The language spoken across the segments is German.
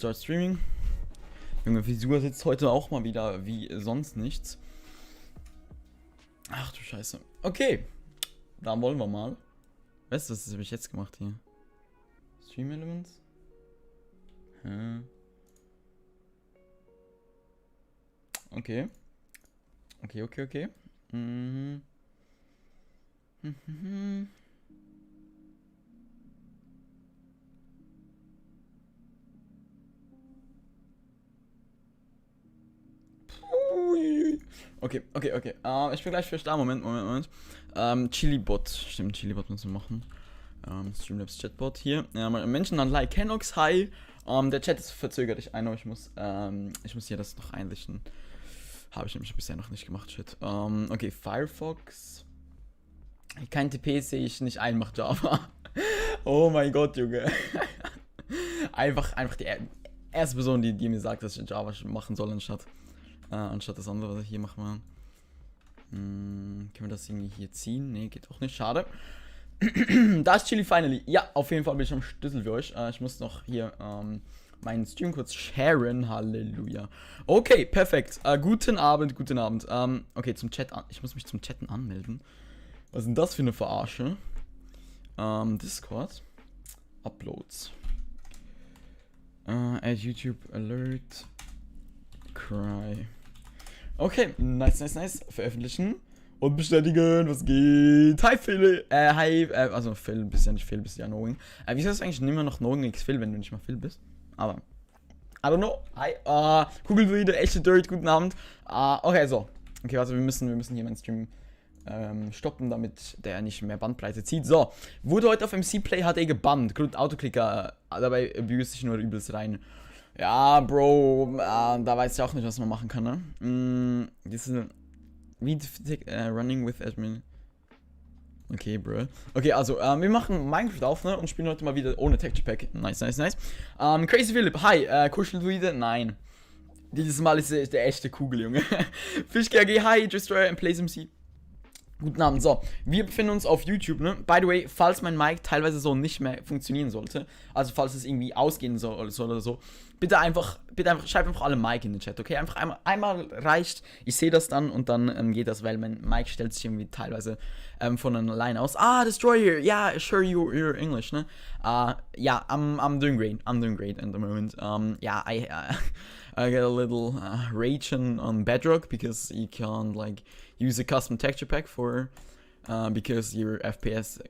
Start Streaming. Junge, Visur sitzt heute auch mal wieder wie sonst nichts. Ach du Scheiße. Okay. Da wollen wir mal. Weißt du, was habe ich jetzt gemacht hier? Stream Elements? Okay. Okay. Okay. Ich bin gleich für da. Moment. Chilibot. Stimmt, Chilibot müssen wir machen. Streamlabs Chatbot hier. Menschen an Like Kenox, hi. Der Chat ist verzögert. Ich muss hier das noch einrichten. Habe ich nämlich bisher noch nicht gemacht, shit. Okay, Firefox. Kein TP sehe ich nicht ein, macht Java. Oh mein Gott, Junge. einfach die erste Person, die mir sagt, dass ich Java machen soll, anstatt das andere, was ich hier mache. Können wir das irgendwie hier ziehen? Ne, geht auch nicht, schade. Da ist Chili finally. Ja, auf jeden Fall bin ich am Schlüssel für euch. Ich muss noch hier meinen Stream kurz sharen. Halleluja. Okay, perfekt. Guten Abend. Okay, zum Chat an. Ich muss mich zum Chatten anmelden. Was ist denn das für eine Verarsche? Discord. Uploads. Add YouTube Alert. Cry. Okay, nice. Veröffentlichen. Und bestätigen, was geht? Hi Phil. Also Phil, bist ja nicht Phil, bist ja Knowing. Wieso ist eigentlich immer noch Knowing x Phil, wenn du nicht mal Phil bist? Aber, I don't know. Hi, Kugelbrüder, echte Dirt, guten Abend. Okay, so. Okay, also wir müssen hier meinen Stream stoppen, damit der nicht mehr Bandbreite zieht. So, wurde heute auf MC Play HD gebannt. Grund Autoclicker, dabei abuse ich nur übelst rein. Ja, Bro, da weiß ich auch nicht, was man machen kann, ne? Diese running with admin. Okay, bro. Okay, also, wir machen Minecraft auf, ne? Und spielen heute mal wieder ohne Texture Pack. Nice. Crazy Philip, hi, Kuscheldruide? Nein. Dieses Mal ist der echte Kugel, Junge. FischGG, hi, Destroyer and Plays MC. Guten Abend, so, wir befinden uns auf YouTube, ne? By the way, falls mein Mic teilweise so nicht mehr funktionieren sollte, also falls es irgendwie ausgehen soll oder so, bitte einfach, schreibt einfach alle Mic in den Chat, okay? Einfach einmal reicht, ich sehe das dann und dann geht das, weil mein Mic stellt sich irgendwie teilweise von alleine aus. Destroyer, yeah, sure, you're English, ne? Yeah, I'm doing great at the moment. Yeah, I get a little rage on Bedrock because you can't like use a custom texture pack for because your FPS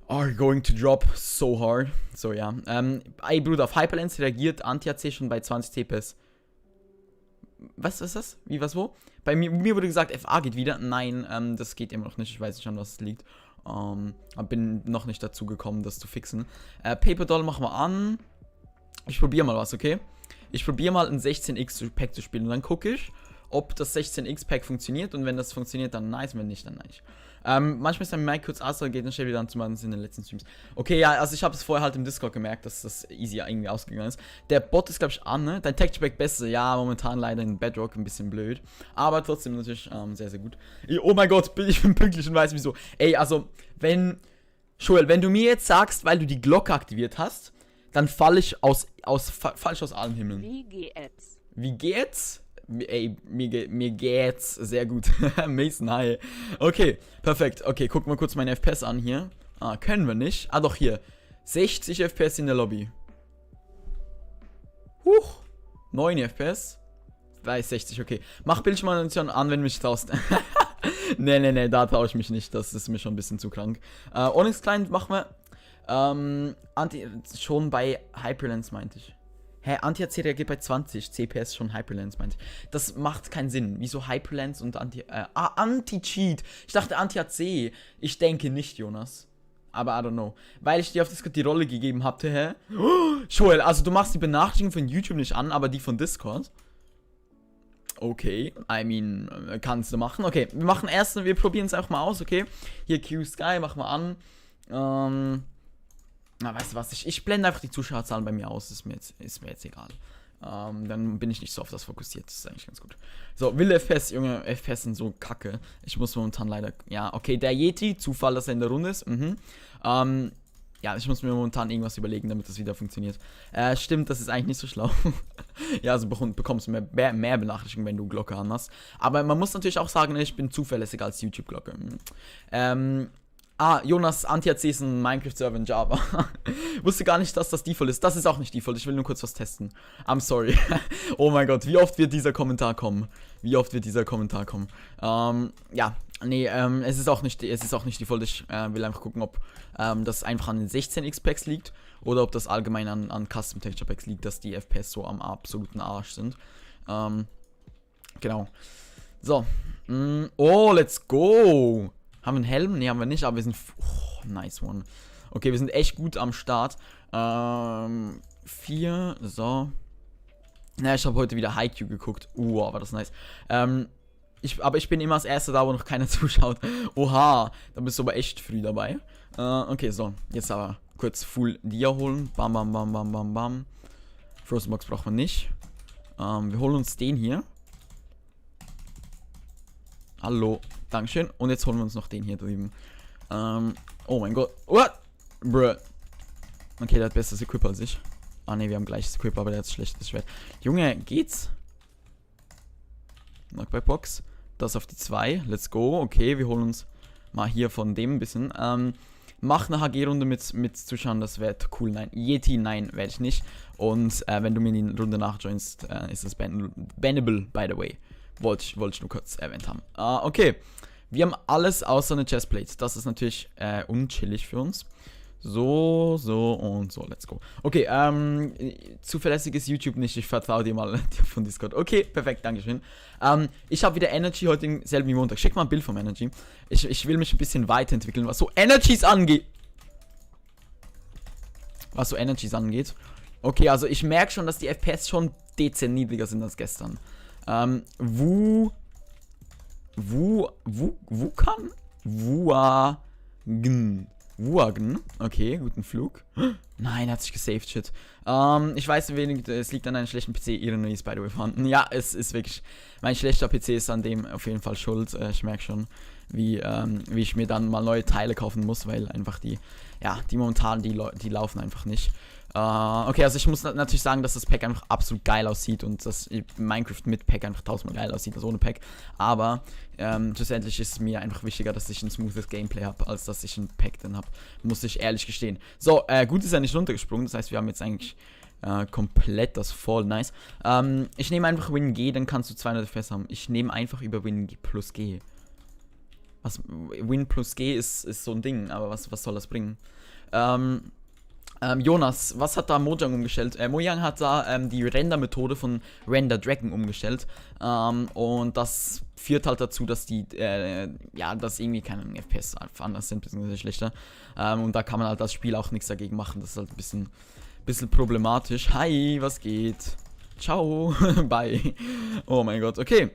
are going to drop so hard. So ja. Ey Bruder, auf Hyperlens reagiert Anti-AC schon bei 20 TPS. Was ist das? Wie, was, wo? Bei mir wurde gesagt, FA geht wieder. Nein, das geht immer noch nicht. Ich weiß nicht, an was es liegt. Bin noch nicht dazu gekommen, das zu fixen. Paperdoll machen wir an. Ich probiere mal was, okay? Ich probiere mal ein 16x Pack zu spielen und dann gucke ich, ob das 16x Pack funktioniert und wenn das funktioniert, dann nice, wenn nicht, dann nice. Manchmal ist dein Mic kurz aus, geht dann schnell wieder an, zumal in den letzten Streams. Okay, ja, also ich habe es vorher halt im Discord gemerkt, dass das easy irgendwie ausgegangen ist. Der Bot ist, glaube ich, an, ne? Dein Texture Pack besser, ja, momentan leider in Bedrock ein bisschen blöd, aber trotzdem natürlich sehr, sehr gut. Oh mein Gott, ich bin pünktlich und weiß wieso. Ey, also, Joel, wenn du mir jetzt sagst, weil du die Glocke aktiviert hast, dann falle ich aus allen Himmeln. Wie geht's? Ey, mir geht's sehr gut. Mason, hi. Okay, perfekt. Okay, gucken wir kurz meine FPS an hier. Können wir nicht. Doch, hier. 60 FPS in der Lobby. 9 FPS. 60, okay. Mach Bildschirmanimation an, wenn du mich traust. Nee, da traue ich mich nicht. Das ist mir schon ein bisschen zu krank. Onyx Client machen wir. Schon bei Hyperlens, meinte ich. Anti-AC reagiert bei 20 CPS schon Hyperlens, meinte ich. Das macht keinen Sinn. Wieso Hyperlens und Anti-Cheat? Ich dachte Anti-AC. Ich denke nicht, Jonas. Aber I don't know. Weil ich dir auf Discord die Rolle gegeben hatte, Joel, also du machst die Benachrichtigung von YouTube nicht an, aber die von Discord? Okay, I mean, kannst du machen. Okay, wir probieren es einfach mal aus, okay? Hier Q-Sky, machen wir an. Weißt du was, ich blende einfach die Zuschauerzahlen bei mir aus, ist mir jetzt egal. Dann bin ich nicht so auf das fokussiert, das ist eigentlich ganz gut. So, wilde FPS, Junge, FPS sind so kacke. Ich muss momentan leider, ja, okay, der Yeti, Zufall, dass er in der Runde ist, ja, ich muss mir momentan irgendwas überlegen, damit das wieder funktioniert. Stimmt, das ist eigentlich nicht so schlau. Ja, also bekommst du mehr Benachrichtigungen, wenn du Glocke an hast. Aber man muss natürlich auch sagen, ich bin zuverlässiger als YouTube-Glocke. Jonas, Anti-AC ist ein Minecraft-Server in Java. Wusste gar nicht, dass das Default ist. Das ist auch nicht Default. Ich will nur kurz was testen. I'm sorry. Oh mein Gott, wie oft wird dieser Kommentar kommen? Ja, nee, es ist auch nicht Default. Ich will einfach gucken, ob das einfach an den 16x Packs liegt oder ob das allgemein an Custom Texture Packs liegt, dass die FPS so am absoluten Arsch sind. Genau. So. Oh, let's go. Haben wir einen Helm? Ne, haben wir nicht, aber wir sind... Oh, nice one. Okay, wir sind echt gut am Start. 4, so. Na, ich habe heute wieder Haikyuu geguckt. War das nice. Aber ich bin immer als Erster da, wo noch keiner zuschaut. Oha, da bist du aber echt früh dabei. Okay, so. Jetzt aber kurz Full Dia holen. Bam, bam, bam, bam, bam, bam. Frozen Box brauchen wir nicht. Wir holen uns den hier. Hallo. Dankeschön. Und jetzt holen wir uns noch den hier drüben. Oh mein Gott. What? Bruh. Okay, der hat besseres Equip als ich. Ne, wir haben gleiches Equip, aber der hat schlechtes Schwert. Junge, geht's? Knockback-Box. Das auf die 2. Let's go. Okay, wir holen uns mal hier von dem ein bisschen. Mach eine HG-Runde mit Zuschauern, das wäre cool. Nein, Yeti, nein, werde ich nicht. Und wenn du mir die Runde nachjoinst, ist das bannable, by the way. Wollte ich nur kurz erwähnt haben. Okay. Wir haben alles außer eine Chestplate. Das ist natürlich unchillig für uns. So und so. Let's go. Okay, zuverlässiges YouTube nicht. Ich vertraue dir mal von Discord. Okay, perfekt, dankeschön. Ich habe wieder Energy heute selben wie Montag. Schick mal ein Bild vom Energy. Ich will mich ein bisschen weiterentwickeln, was so Energies angeht. Okay, also ich merke schon, dass die FPS schon dezent niedriger sind als gestern. Wukan? Wuagen. Okay, guten Flug. Nein, er hat sich gesaved, shit. Ich weiß wenig, es liegt an einem schlechten PC. Ironie ist by the way vorhanden. Ja, es ist wirklich. Mein schlechter PC ist an dem auf jeden Fall schuld. Ich merke schon, wie ich mir dann mal neue Teile kaufen muss, weil einfach die momentan, die laufen einfach nicht. Okay, also ich muss natürlich sagen, dass das Pack einfach absolut geil aussieht und dass Minecraft mit Pack einfach tausendmal geil aussieht als ohne Pack. Aber schlussendlich ist es mir einfach wichtiger, dass ich ein smoothes Gameplay habe, als dass ich ein Pack dann habe. Muss ich ehrlich gestehen. So, gut ist er nicht runtergesprungen. Das heißt, wir haben jetzt eigentlich komplett das voll nice. Ich nehme einfach WinG, dann kannst du 200 FPS haben. Ich nehme einfach über WinG plus G. Win plus G ist so ein Ding, aber was soll das bringen? Jonas, was hat da Mojang umgestellt? Mojang hat da die Render-Methode von Render Dragon umgestellt. Und das führt halt dazu, dass dass irgendwie keine FPS anders sind, beziehungsweise schlechter. Und da kann man halt das Spiel auch nichts dagegen machen. Das ist halt ein bisschen problematisch. Hi, was geht? Ciao, bye. Oh mein Gott, okay.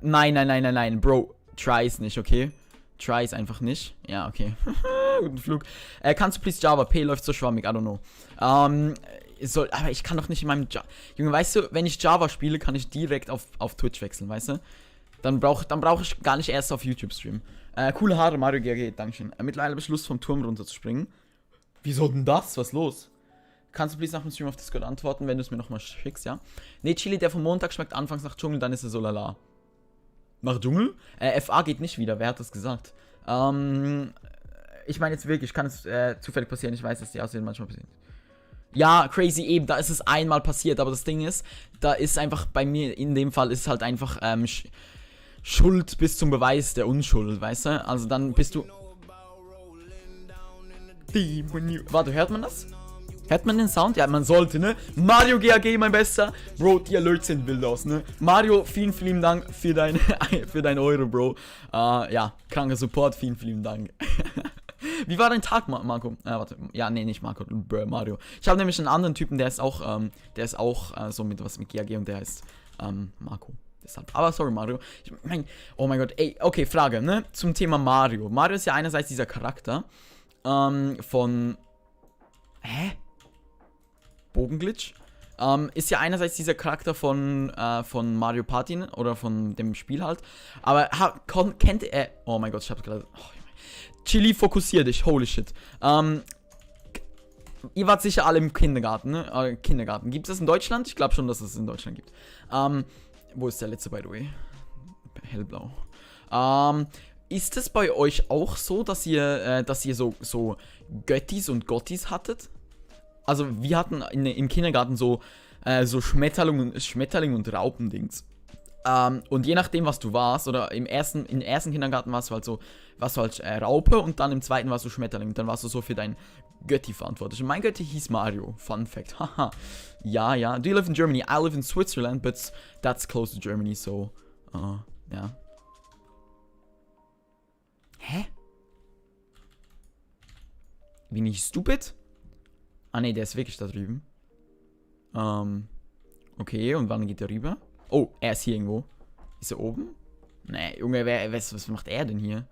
Nein, Bro, try es nicht, okay? Try es einfach nicht. Ja, okay. Guten Flug. Kannst du please Java? P läuft so schwammig, I don't know. Aber ich kann doch nicht in meinem Junge, weißt du, wenn ich Java spiele, kann ich direkt auf Twitch wechseln, weißt du? Dann brauch ich gar nicht erst auf YouTube streamen. Coole Haare, Mario GRG, dankeschön. Mittlerweile Beschluss vom Turm runter zu springen. Wieso denn das? Was ist los? Kannst du please nach dem Stream auf Discord antworten, wenn du es mir nochmal schickst, ja? Ne, Chili, der vom Montag schmeckt anfangs nach Dschungel, dann ist er so lala. Nach Dschungel? FA geht nicht wieder, wer hat das gesagt? Ich meine jetzt wirklich, kann es zufällig passieren, ich weiß, dass die Aussehen manchmal passieren. Ja, crazy eben, da ist es einmal passiert, aber das Ding ist, da ist einfach bei mir, in dem Fall ist es halt einfach Schuld bis zum Beweis der Unschuld, weißt du? Also dann bist du... Warte, hört man das? Hört man den Sound? Ja, man sollte, ne? Mario GAG, mein Bester. Bro, die Alerts sehen wild aus, ne? Mario, vielen Dank für dein Euro, Bro. Ja, kranker Support, vielen Dank. Wie war dein Tag, Marco? Warte. Ja, nee, nicht Marco, Bro, Mario. Ich habe nämlich einen anderen Typen, der ist auch so mit GAG und der heißt Marco. Deshalb. Aber sorry, Mario. Oh mein Gott, ey, okay, Frage, ne? Zum Thema Mario. Mario ist ja einerseits dieser Charakter von... Hä? Bogenglitch. Ist ja einerseits dieser Charakter von Mario Party oder von dem Spiel halt. Aber kennt er... Oh mein Gott, ich hab's gerade... Oh, Chili, fokussier dich. Holy shit. ihr wart sicher alle im Kindergarten, ne? Kindergarten. Gibt es das in Deutschland? Ich glaube schon, dass es in Deutschland gibt. Wo ist der letzte, by the way? Hellblau. Ist es bei euch auch so, dass ihr so Göttis und Gottis hattet? Also, wir hatten im Kindergarten so Schmetterling und Raupendings. Und je nachdem, was du warst, oder im ersten Kindergarten warst du halt Raupe und dann im zweiten warst du Schmetterling. Und dann warst du so für dein Götti verantwortlich. Und mein Götti hieß Mario. Fun Fact. Haha. Ja. Do you live in Germany? I live in Switzerland, but that's close to Germany, so. Ja. Hä? Bin ich stupid? Ah ne, der ist wirklich da drüben. Okay, und wann geht der rüber? Oh, er ist hier irgendwo. Ist er oben? Nee, Junge, was macht er denn hier?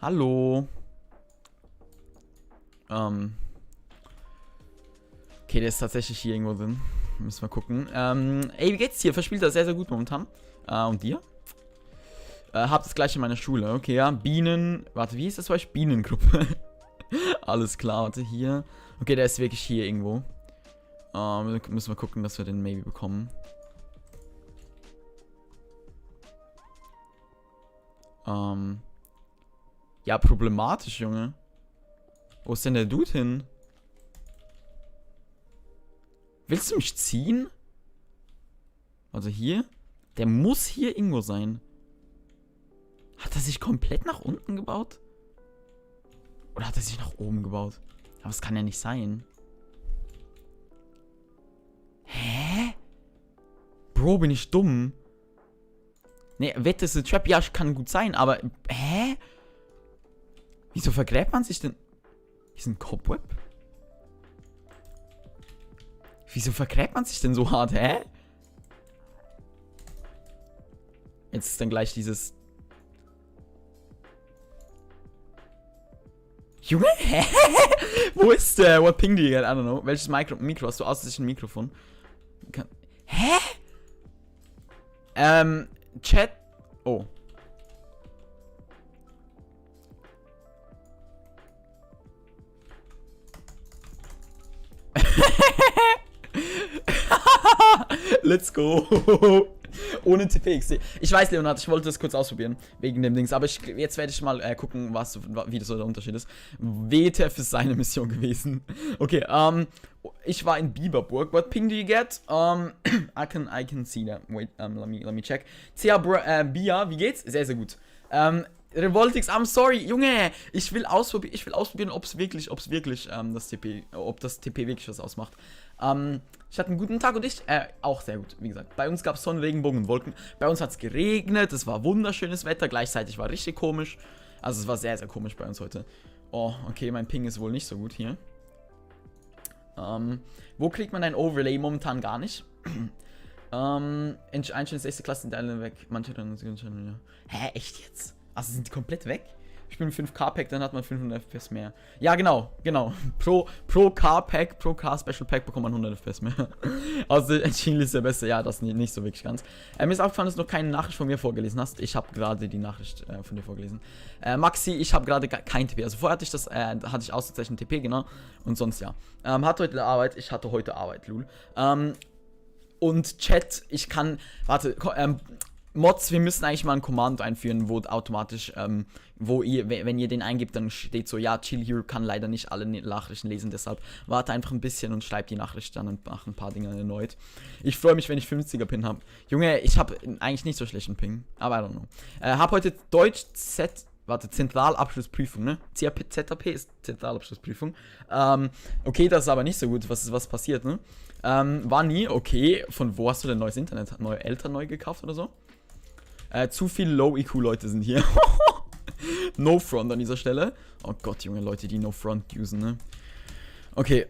Hallo? Okay, der ist tatsächlich hier irgendwo drin. Müssen wir gucken. Ey, wie geht's dir? Verspielt er sehr, sehr gut momentan. Und dir? Habt das gleich in meiner Schule. Okay, ja. Bienen. Warte, wie ist das bei euch? Bienengruppe. Alles klar, warte, hier. Okay, der ist wirklich hier irgendwo. Müssen wir gucken, dass wir den maybe bekommen. Ja, problematisch, Junge. Wo ist denn der Dude hin? Willst du mich ziehen? Also hier? Der muss hier irgendwo sein. Hat er sich komplett nach unten gebaut? Oder hat er sich nach oben gebaut? Aber es kann ja nicht sein. Hä? Bro, bin ich dumm? Ne, Wette ist eine Trap. Ja, kann gut sein, aber... Hä? Wieso vergräbt man sich denn... Hier ist ein Cobweb? Wieso vergräbt man sich denn so hart, hä? Jetzt ist dann gleich dieses... Junge, hä? Wo ist der? What ping do you get? I don't know. Welches Mikro hast du? Außer sich ein Mikrofon. Hä? Chat. Oh. Let's go. Ohne TPXD. Ich weiß, Leonard, ich wollte das kurz ausprobieren. Wegen dem Dings. Aber jetzt werde ich mal gucken, wie das so der Unterschied ist. WTF ist seine Mission gewesen. Okay, ich war in Biberburg. What ping do you get? I can see that. Wait, let me check. Bia, wie geht's? Sehr, sehr gut. Revoltix, I'm sorry, Junge, ich will ausprobieren, ob das TP wirklich was ausmacht. Ich hatte einen guten Tag und ich, auch sehr gut, wie gesagt. Bei uns gab es Sonne, Regenbogen und Wolken. Bei uns hat es geregnet, es war wunderschönes Wetter, gleichzeitig war richtig komisch. Also es war sehr, sehr komisch bei uns heute. Oh, okay, mein Ping ist wohl nicht so gut hier. Wo kriegt man ein Overlay? Momentan gar nicht. Einstellung 6. Klasse sind alle weg. Manche dann ja. Hä, echt jetzt? Also sind die komplett weg? Ich bin 5K-Pack, dann hat man 500 FPS mehr. Ja, genau. Pro K-Pack, pro K-Special-Pack bekommt man 100 FPS mehr. Also, Chile ist der Beste. Ja, das nicht so wirklich ganz. Mir ist aufgefallen, dass du noch keine Nachricht von mir vorgelesen hast. Ich habe gerade die Nachricht von dir vorgelesen. Maxi, ich habe gerade kein TP. Also, vorher hatte ich das, hatte ich ausgezeichnet TP, genau. Und sonst, ja. Hatte heute Arbeit. Ich hatte heute Arbeit, Lul. Und Chat, ich kann, warte, Mods, wir müssen eigentlich mal ein Kommando einführen, wo automatisch, wo ihr, wenn ihr den eingibt, dann steht so, ja, Chill Hero kann leider nicht alle Nachrichten lesen, deshalb warte einfach ein bisschen und schreibt die Nachricht dann und mach ein paar Dinge erneut. Ich freue mich, wenn ich 50er Pin habe. Junge, ich habe eigentlich nicht so schlechten Ping, aber I don't know. Hab heute Deutsch Zentralabschlussprüfung, ne? ZAP ist Zentralabschlussprüfung. Okay, das ist aber nicht so gut, was passiert, ne? War nie, okay. Von wo hast du denn neues Internet? Eltern neu gekauft oder so? Zu viele Low-EQ-Leute sind hier. No Front an dieser Stelle. Oh Gott, junge Leute, die No Front usen, ne? Okay.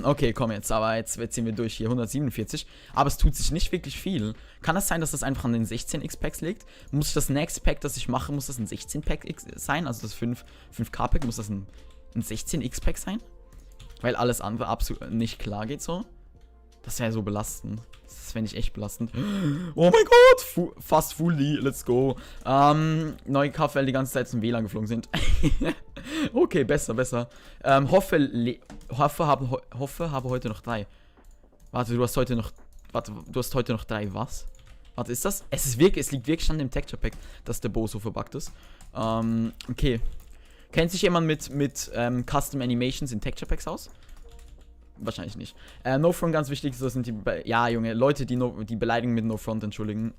Okay, komm jetzt. Aber jetzt ziehen wir durch hier. 147. Aber es tut sich nicht wirklich viel. Kann das sein, dass das einfach an den 16 X-Packs liegt? Muss das Next Pack, das ich mache, muss das ein 16-Pack sein? Also das 5K-Pack, muss das ein 16 X-Pack sein? Weil alles andere absolut nicht klar geht so. Das wäre so belastend. Das fände ich echt belastend. Oh mein Gott! Fast fully. Let's go. Neu gekauft, weil die ganze Zeit zum WLAN geflogen sind. Okay, besser. Hoffe, habe heute noch 3. Warte, du hast heute noch 3. Was? Warte, ist das? Es liegt wirklich an dem Texture Pack, dass der Bo so verbuggt ist. Okay. Kennt sich jemand mit Custom Animations in Texture Packs aus? Wahrscheinlich nicht. No Front, ganz wichtig, das sind ja, Junge, Leute, die beleidigen mit No Front, entschuldigen.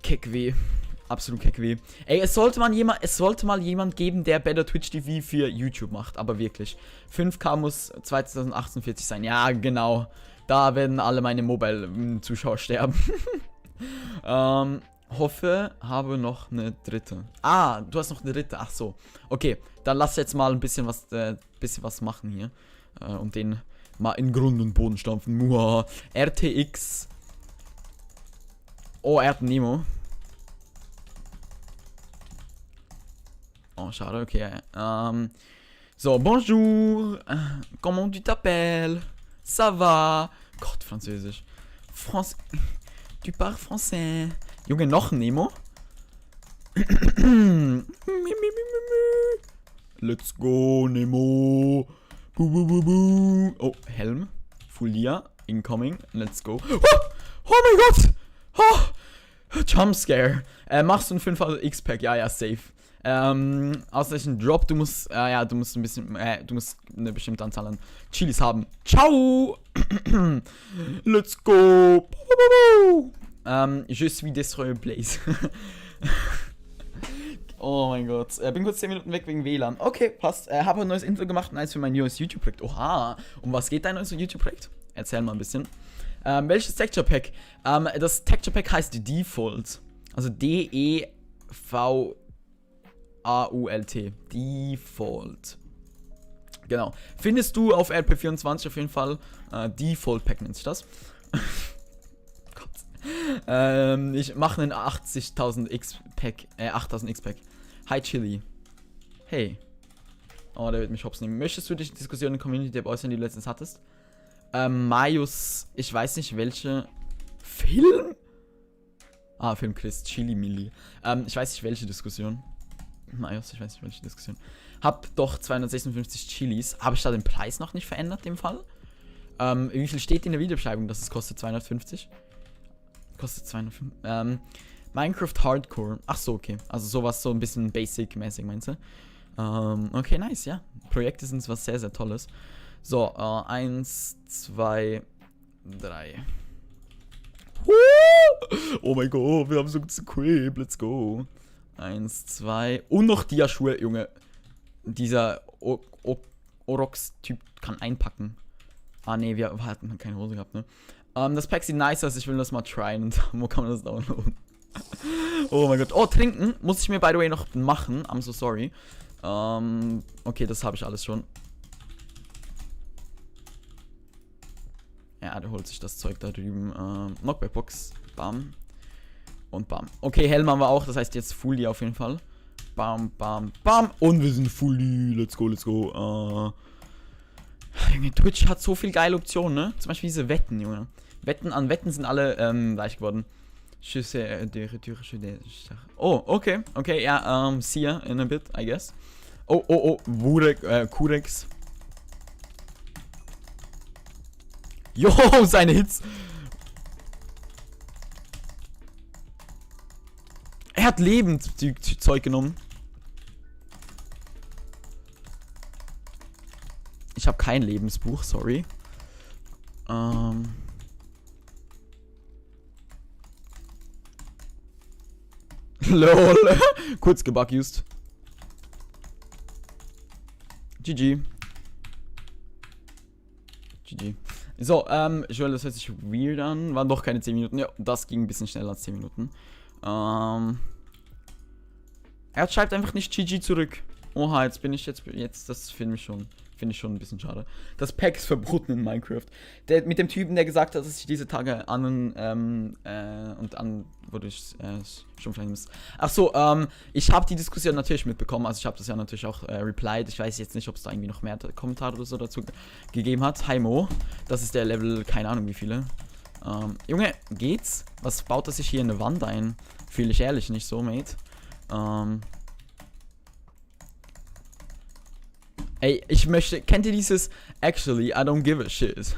Keckweh. Absolut keckweh. Ey, es sollte mal jemand geben, der Better Twitch TV für YouTube macht, aber wirklich. 5K muss 2048 sein. Ja, genau. Da werden alle meine Mobile-Zuschauer sterben. Hoffe, habe noch eine 3. Ah, du hast noch eine 3. Ach so. Okay, dann lass jetzt mal ein bisschen was machen hier. Und den mal in Grund und Boden stampfen. Muah. RTX. Oh, er hat Nemo. Oh, schade, okay. So, bonjour. Comment tu t'appelles? Ça va? Gott, Französisch. Du parles français. Junge, noch ein Nemo? Let's go, Nemo. Oh, Helm. Fulia. Incoming. Let's go. Oh mein Gott! Oh, Jumpscare. Machst du einen 5 X-Pack? Ja, safe. Ausreichend Drop. Du musst eine bestimmte Anzahl an Chilis haben. Ciao! Let's go! Je suis Destroyer Blaze. Oh mein Gott. Bin kurz 10 Minuten weg wegen WLAN. Okay, passt. Habe ein neues Intro gemacht und eins für mein neues YouTube-Projekt. Oha. Um was geht dein neues YouTube-Projekt? Erzähl mal ein bisschen. Welches Texture Pack? Das Texture Pack heißt Default. Also D-E-V-A-U-L-T. Default. Genau. Findest du auf RP24 auf jeden Fall. Default Pack nennt sich das. Ich mache einen 80.000 X-Pack. 8.000 X-Pack. Hi Chili. Hey. Oh, der wird mich hops nehmen. Möchtest du dich in Diskussionen in der Community äußern, die du letztens hattest? Marius, ich weiß nicht welche. Film? Film Chris, Chili Milli. Ich weiß nicht welche Diskussion. Marius, ich weiß nicht welche Diskussion. Hab doch 256 Chilis. Habe ich da den Preis noch nicht verändert, im Fall? Wie viel steht in der Videobeschreibung, dass es kostet? 250? Kostet 250. Minecraft Hardcore. Ach so, okay. Also sowas so ein bisschen Basic-mäßig, meinst du? Okay, nice, ja. Projekte sind was sehr, sehr Tolles. So, 1, 2, 3. Oh mein Gott, wir haben so gutes Equip. Let's go. 1, 2. Und noch Dia-Schuhe, Junge. Dieser Orox-Typ kann einpacken. Ah, nee, wir hatten keine Hose gehabt, ne? Das Pack sieht nice aus, ich will das mal tryen. Und wo kann man das downloaden? Oh mein Gott. Oh, trinken muss ich mir, by the way, noch machen. I'm so sorry. Okay, das habe ich alles schon. Ja, der holt sich das Zeug da drüben. Knockback-Box. Bam. Und bam. Okay, Helm haben wir auch. Das heißt jetzt Fully auf jeden Fall. Bam, bam, bam. Und wir sind Fully. Let's go, let's go. Junge, Twitch hat so viel geile Optionen, ne? Zum Beispiel diese Wetten, Junge. Wetten sind alle leicht geworden. Oh, okay. Okay, ja, see ya in a bit, I guess. Oh, Kurex. Jo, seine Hits. Er hat Lebenszeug genommen. Ich habe kein Lebensbuch, sorry. LOL. Kurz gebugused. GG. So, Joel, das hört sich weird an. Waren doch keine 10 Minuten. Ja, das ging ein bisschen schneller als 10 Minuten. Er schreibt einfach nicht GG zurück. Oha, jetzt das finde ich schon Finde ich schon ein bisschen schade. Das Pack ist verboten in Minecraft. Mit dem Typen, der gesagt hat, dass ich diese Tage wodurch schon vielleicht muss. Ach so, ich habe die Diskussion natürlich mitbekommen. Also ich habe das ja natürlich auch replied. Ich weiß jetzt nicht, ob es da irgendwie noch mehr Kommentare oder so dazu gegeben hat. Hi Mo, das ist der Level, keine Ahnung wie viele. Junge, geht's? Was baut er sich hier in eine Wand ein? Fühle ich ehrlich nicht so, Mate. Ey, ich möchte, kennt ihr dieses Actually, I don't give a shit.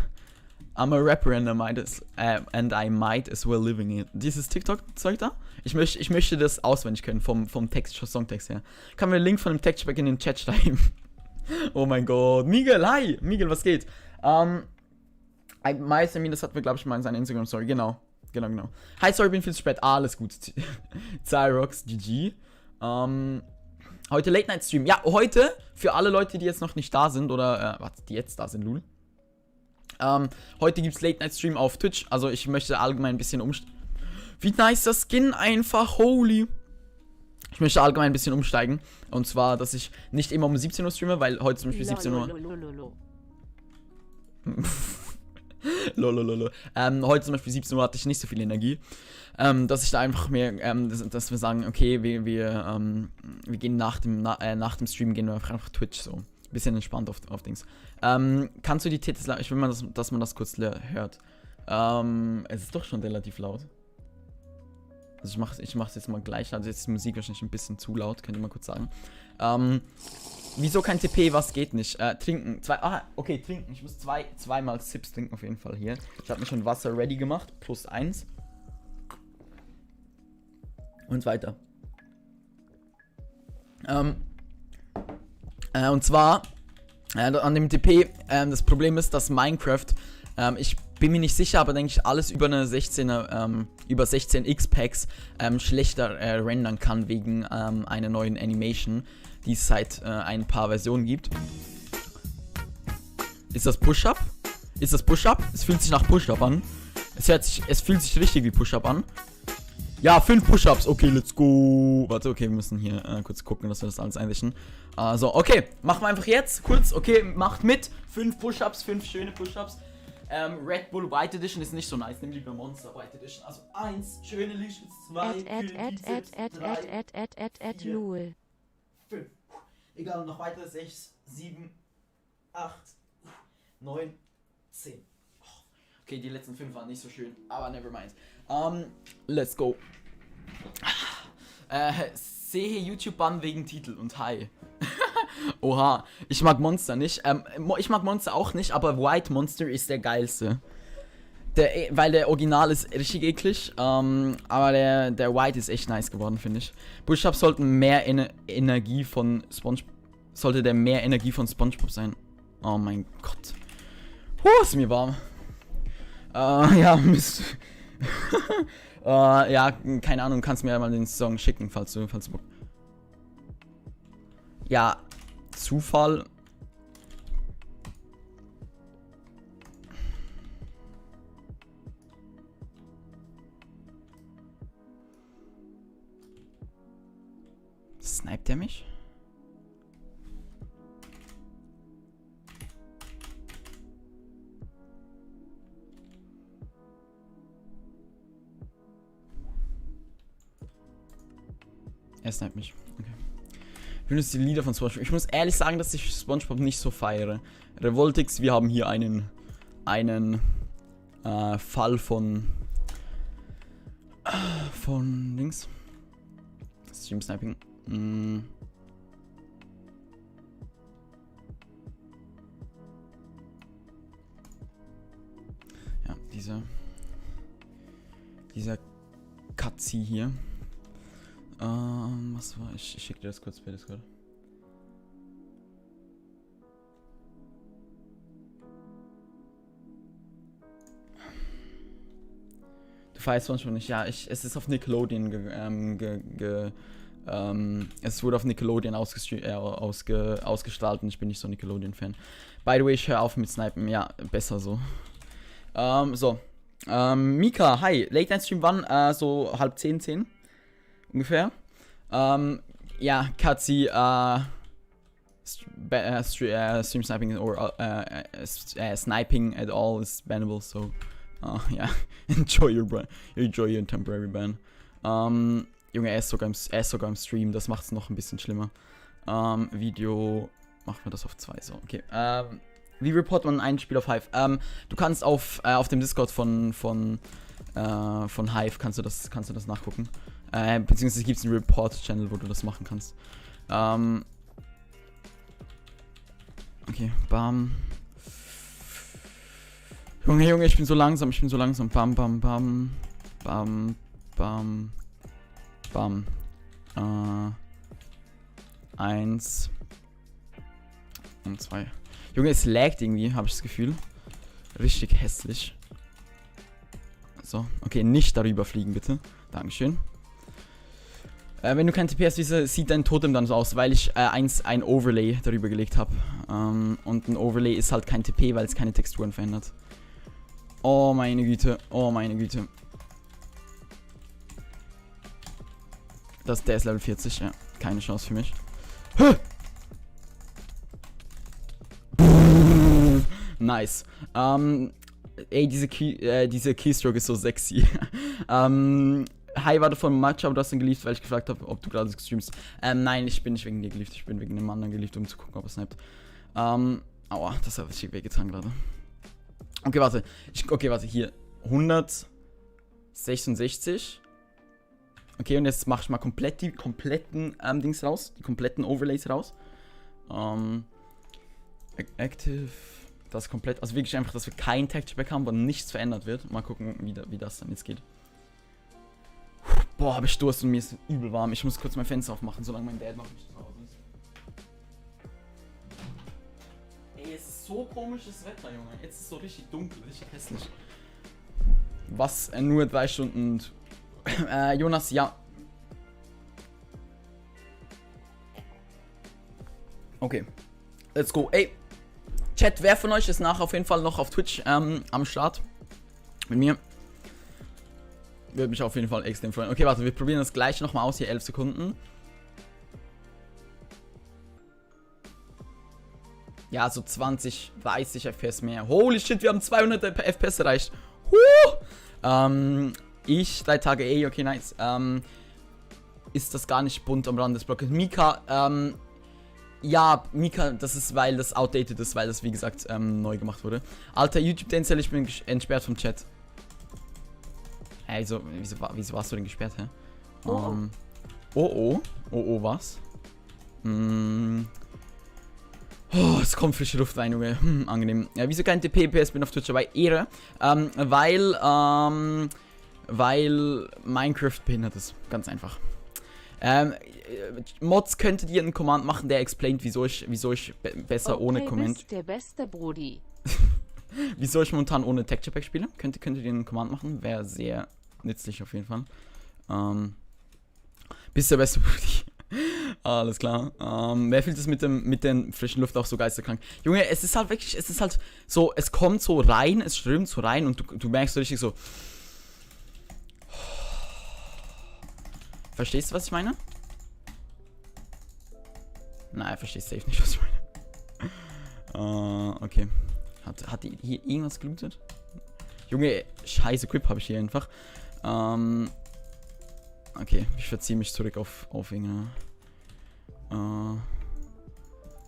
I'm a rapper and I might as well living it. Dieses TikTok-Zeug da? Ich möchte das auswendig können vom Songtext her. Kann mir den Link von dem Textpack in den Chat schreiben? Oh mein Gott. Miguel, hi! Miguel, was geht? I might, das hatten wir, glaube ich, mal in seiner Instagram-Story. Genau. Hi, sorry, bin viel zu spät. Alles gut. Cyrox, GG. Heute Late-Night-Stream. Ja, heute, für alle Leute, die jetzt noch nicht da sind, oder, die jetzt da sind, lul. Heute gibt's Late-Night-Stream auf Twitch. Also, ich möchte allgemein ein bisschen Wie nice das Skin einfach, holy. Ich möchte allgemein ein bisschen umsteigen. Und zwar, dass ich nicht immer um 17 Uhr streame, weil heute zum Beispiel 17 Uhr... Lolololo. Heute zum Beispiel 17 Uhr hatte ich nicht so viel Energie. Dass ich da einfach mehr, dass wir sagen, okay, wir gehen nach dem Stream, gehen wir einfach Twitch so. Bisschen entspannt auf Dings. Kannst du die Titel, ich will mal, dass man das kurz hört. Es ist doch schon relativ laut. Also ich mach's jetzt mal gleich, also jetzt ist die Musik wahrscheinlich ein bisschen zu laut, könnt ihr mal kurz sagen. Wieso kein TP, was geht nicht? Trinken. Okay, trinken. Ich muss zweimal Sips trinken auf jeden Fall hier. Ich habe mir schon Wasser ready gemacht, +1. Und weiter. Und zwar, an dem TP, das Problem ist, dass Minecraft, ich bin mir nicht sicher, aber denke ich, alles über eine 16er, über 16x Packs schlechter rendern kann wegen einer neuen Animation, die es seit ein paar Versionen gibt. Ist das Push-Up? Ist das Push-Up? Es fühlt sich nach Push-Up an. Es fühlt sich richtig wie Push-Up an. Ja, 5 Push-Ups. Okay, let's go. Warte, okay, wir müssen hier kurz gucken, dass wir das alles einrichten. So, okay, machen wir einfach jetzt kurz. Okay, macht mit. 5 Push-Ups, 5 schöne Push-Ups. Red Bull White Edition ist nicht so nice. Nimm lieber Monster White Edition. Also 1, schöne Liegestütze, 2, 4, 5. Egal, noch weitere 6, 7, 8, 9, 10. Okay, die letzten 5 waren nicht so schön, aber never mind. Let's go. Sehe YouTube-Bann wegen Titel und hi. Oha, ich mag Monster nicht. Ich mag Monster auch nicht, aber White Monster ist der geilste. Weil der Original ist richtig eklig, aber der White ist echt nice geworden, finde ich. Push-Ups sollten mehr Energie von SpongeBob. Sollte der mehr Energie von SpongeBob sein. Oh mein Gott. Ist mir warm. Ja, Mist. Ja, keine Ahnung, kannst mir ja mal den Song schicken, falls du Bock. Ja, Zufall. Sniped er mich? Er sniped mich. Okay. Ich benutze die Lieder von SpongeBob. Ich muss ehrlich sagen, dass ich SpongeBob nicht so feiere. Revoltix, wir haben hier einen Fall von links. Stream Sniping. Ja, dieser Katzi hier. Was war? Ich schicke dir das kurz per Discord. Du feierst manchmal nicht. Ja, es ist auf Nickelodeon es wurde auf Nickelodeon ausgestrahlt und ich bin nicht so Nickelodeon-Fan. By the way, ich höre auf mit Snipen. Ja, besser so. Mika, hi. Late Night Stream wann? So 9:30, ungefähr. Ja, Katzi, stream sniping or sniping at all is bannable, so yeah, enjoy your temporary ban. Junge, er ist sogar im Stream, das macht es noch ein bisschen schlimmer. Video, machen wir das auf 2, so, okay. Wie reportet man ein Spiel auf Hive? Du kannst auf dem Discord von Hive kannst du das nachgucken. Beziehungsweise gibt es einen Report-Channel, wo du das machen kannst. Okay, bam. Junge, ich bin so langsam. Bam, bam, bam. Bam, bam. Bam. 1 und 2. Junge, es laggt irgendwie, habe ich das Gefühl. Richtig hässlich. So, okay, nicht darüber fliegen, bitte. Dankeschön. Wenn du kein TP hast, wie sieht dein Totem dann so aus? Weil ich ein Overlay darüber gelegt habe. Und ein Overlay ist halt kein TP, weil es keine Texturen verändert. Oh meine Güte, oh meine Güte. Der ist Level 40, ja. Keine Chance für mich. Nice. Ey, diese Keystroke ist so sexy. Hi, war davon Match, aber du hast ihn geliebt, weil ich gefragt habe, ob du gerade streamst. Nein, ich bin nicht wegen dir geliebt, ich bin wegen einem anderen geliebt, um zu gucken, ob er snappt. Aua, das hat richtig wehgetan gerade. Okay, warte. Hier. 166. Okay, und jetzt mach ich mal komplett die kompletten Dings raus. Die kompletten Overlays raus. Active. Das komplett. Also wirklich einfach, dass wir kein Texture-Pack haben, wo nichts verändert wird. Mal gucken, wie das dann jetzt geht. Boah, hab ich Durst und mir ist übel warm. Ich muss kurz mein Fenster aufmachen, solange mein Dad noch nicht zu Hause ist. Ey, es ist so komisches Wetter, Junge. Jetzt ist es so richtig dunkel, richtig hässlich. Was? Nur 3 Stunden und... Jonas, ja. Okay. Let's go. Ey. Chat, wer von euch ist nachher auf jeden Fall noch auf Twitch am Start? Mit mir. Würde mich auf jeden Fall extrem freuen. Okay, warte, wir probieren das gleich nochmal aus. Hier 11 Sekunden. Ja, so 20, 30 FPS mehr. Holy shit, wir haben 200 FPS erreicht. Ich, 3 Tage okay, nice. Ist das gar nicht bunt am Rand des Blocks? Mika, ja, Mika, das ist, weil das outdated ist, weil das, wie gesagt, neu gemacht wurde. Alter, YouTube-Denzel, ich bin entsperrt vom Chat. Hey, wieso warst du denn gesperrt, hä? Oh, was? Oh, es kommt frische Luft rein, Junge. Angenehm. Ja, wieso kein TP-PS? Bin auf Twitch dabei. Ehre. Weil Minecraft behindert ist. Ganz einfach. Mods könntet ihr einen Command machen, der explaint, wieso ich besser ohne Comment. Bist der beste Brudi. Wieso ich momentan ohne Texture Pack spiele. Könntet ihr einen Command machen. Wäre sehr nützlich auf jeden Fall. Bist der beste Brudi. Alles klar. Wer fühlt es mit der frischen Luft auch so geisterkrank? Junge, es ist halt wirklich, es ist halt so, es kommt so rein, es strömt so rein und du merkst so richtig so. Verstehst du, was ich meine? Nein, verstehst safe nicht, was ich meine. Okay. Hat die hier irgendwas gelootet? Junge, scheiße Grip habe ich hier einfach. Okay, ich verziehe mich zurück auf irgendeine.